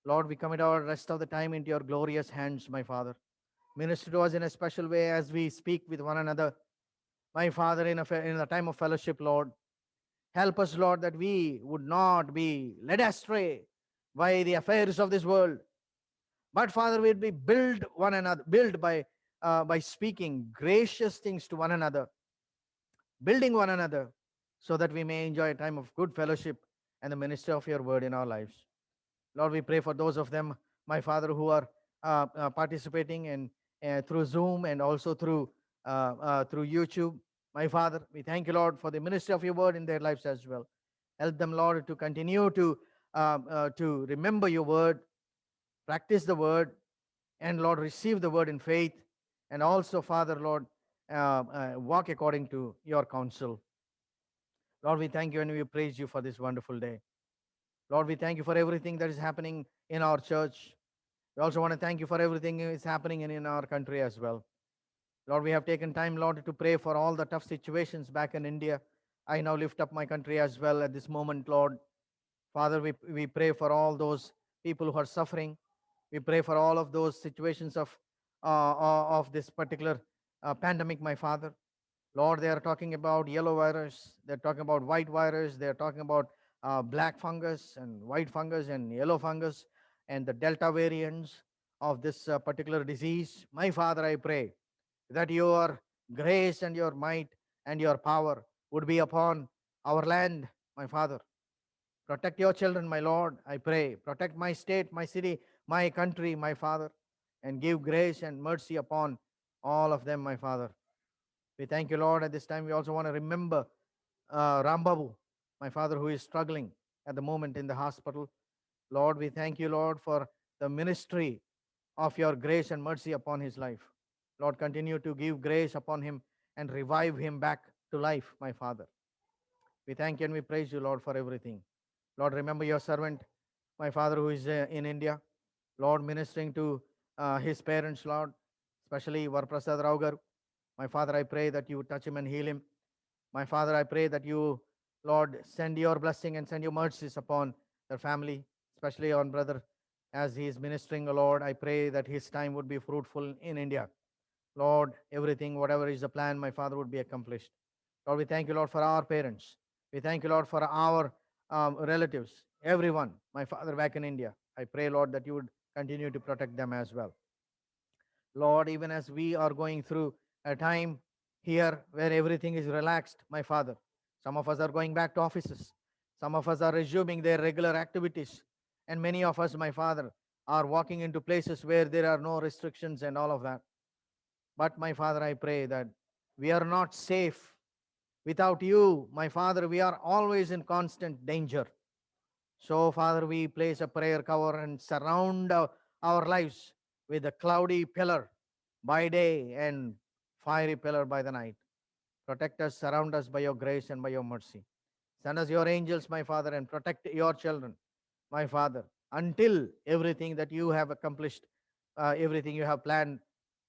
Lord, we commit our rest of the time into your glorious hands, my Father. Minister to us in a special way as we speak with one another. My Father, in a time of fellowship, Lord, help us, Lord, that we would not be led astray by the affairs of this world, but Father, we'd be built by speaking gracious things to one another, building one another, so that we may enjoy a time of good fellowship and the ministry of your word in our lives. Lord, we pray for those of them, my Father, who are participating in through Zoom and also through YouTube. My Father, we thank you, Lord, for the ministry of your word in their lives as well. Help them, Lord, to continue to remember your word, practice the word, and Lord, receive the word in faith, and also, Father, Lord, walk according to your counsel. Lord, we thank you and we praise you for this wonderful day. Lord, we thank you for everything that is happening in our church. We also want to thank you for everything that is happening in our country as well. Lord, we have taken time, Lord, to pray for all the tough situations back in India. I now lift up my country as well at this moment, Lord. Father, we pray for all those people who are suffering. We pray for all of those situations of this particular pandemic, my Father. Lord, they are talking about yellow virus. They're talking about white virus. They're talking about black fungus and white fungus and yellow fungus and the Delta variants of this particular disease. My Father, I pray that your grace and your might and your power would be upon our land, my Father. Protect your children, my Lord, I pray. Protect my state, my city, my country, my Father. and give grace and mercy upon all of them, my Father. We thank you, Lord. At this time, we also want to remember Rambabu, my father, who is struggling at the moment in the hospital. Lord, we thank you, Lord, for the ministry of your grace and mercy upon his life. Lord, continue to give grace upon him and revive him back to life, my Father. We thank you and we praise you, Lord, for everything. Lord, remember your servant, my father, who is in India. Lord, ministering to his parents, Lord, especially Varprasad Rao garu. My Father, I pray that you would touch him and heal him. My Father, I pray that you, Lord, send your blessing and send your mercies upon their family, especially on brother as he is ministering, Lord. I pray that his time would be fruitful in India. Lord, everything, whatever is the plan, my Father, would be accomplished. Lord, we thank you, Lord, for our parents. We thank you, Lord, for our relatives, everyone, my Father, back in India. I pray, Lord, that you would continue to protect them as well. Lord, even as we are going through a time here where everything is relaxed, my Father, some of us are going back to offices, some of us are resuming their regular activities, and many of us, my Father, are walking into places where there are no restrictions and all of that. But, my Father, I pray that we are not safe without you, my Father. We are always in constant danger. So, Father, we place a prayer cover and surround our lives with a cloudy pillar by day and fiery pillar by the night. Protect us, surround us by your grace and by your mercy. Send us your angels, my Father, and protect your children, my Father, until everything that you have accomplished, everything you have planned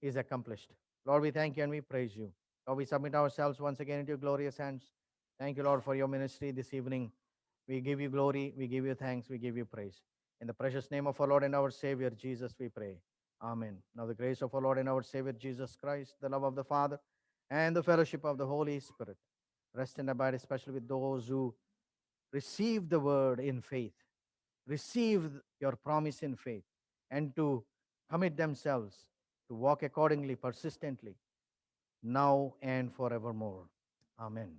is accomplished. Lord, we thank you and we praise you. Lord, we submit ourselves once again into your glorious hands. Thank you, Lord, for your ministry this evening. We give you glory, we give you thanks, we give you praise. In the precious name of our Lord and our Savior, Jesus, we pray. Amen. Now the grace of our Lord and our Savior, Jesus Christ, the love of the Father, and the fellowship of the Holy Spirit rest and abide, especially with those who receive the word in faith, receive your promise in faith, and to commit themselves to walk accordingly, persistently, now and forevermore. Amen.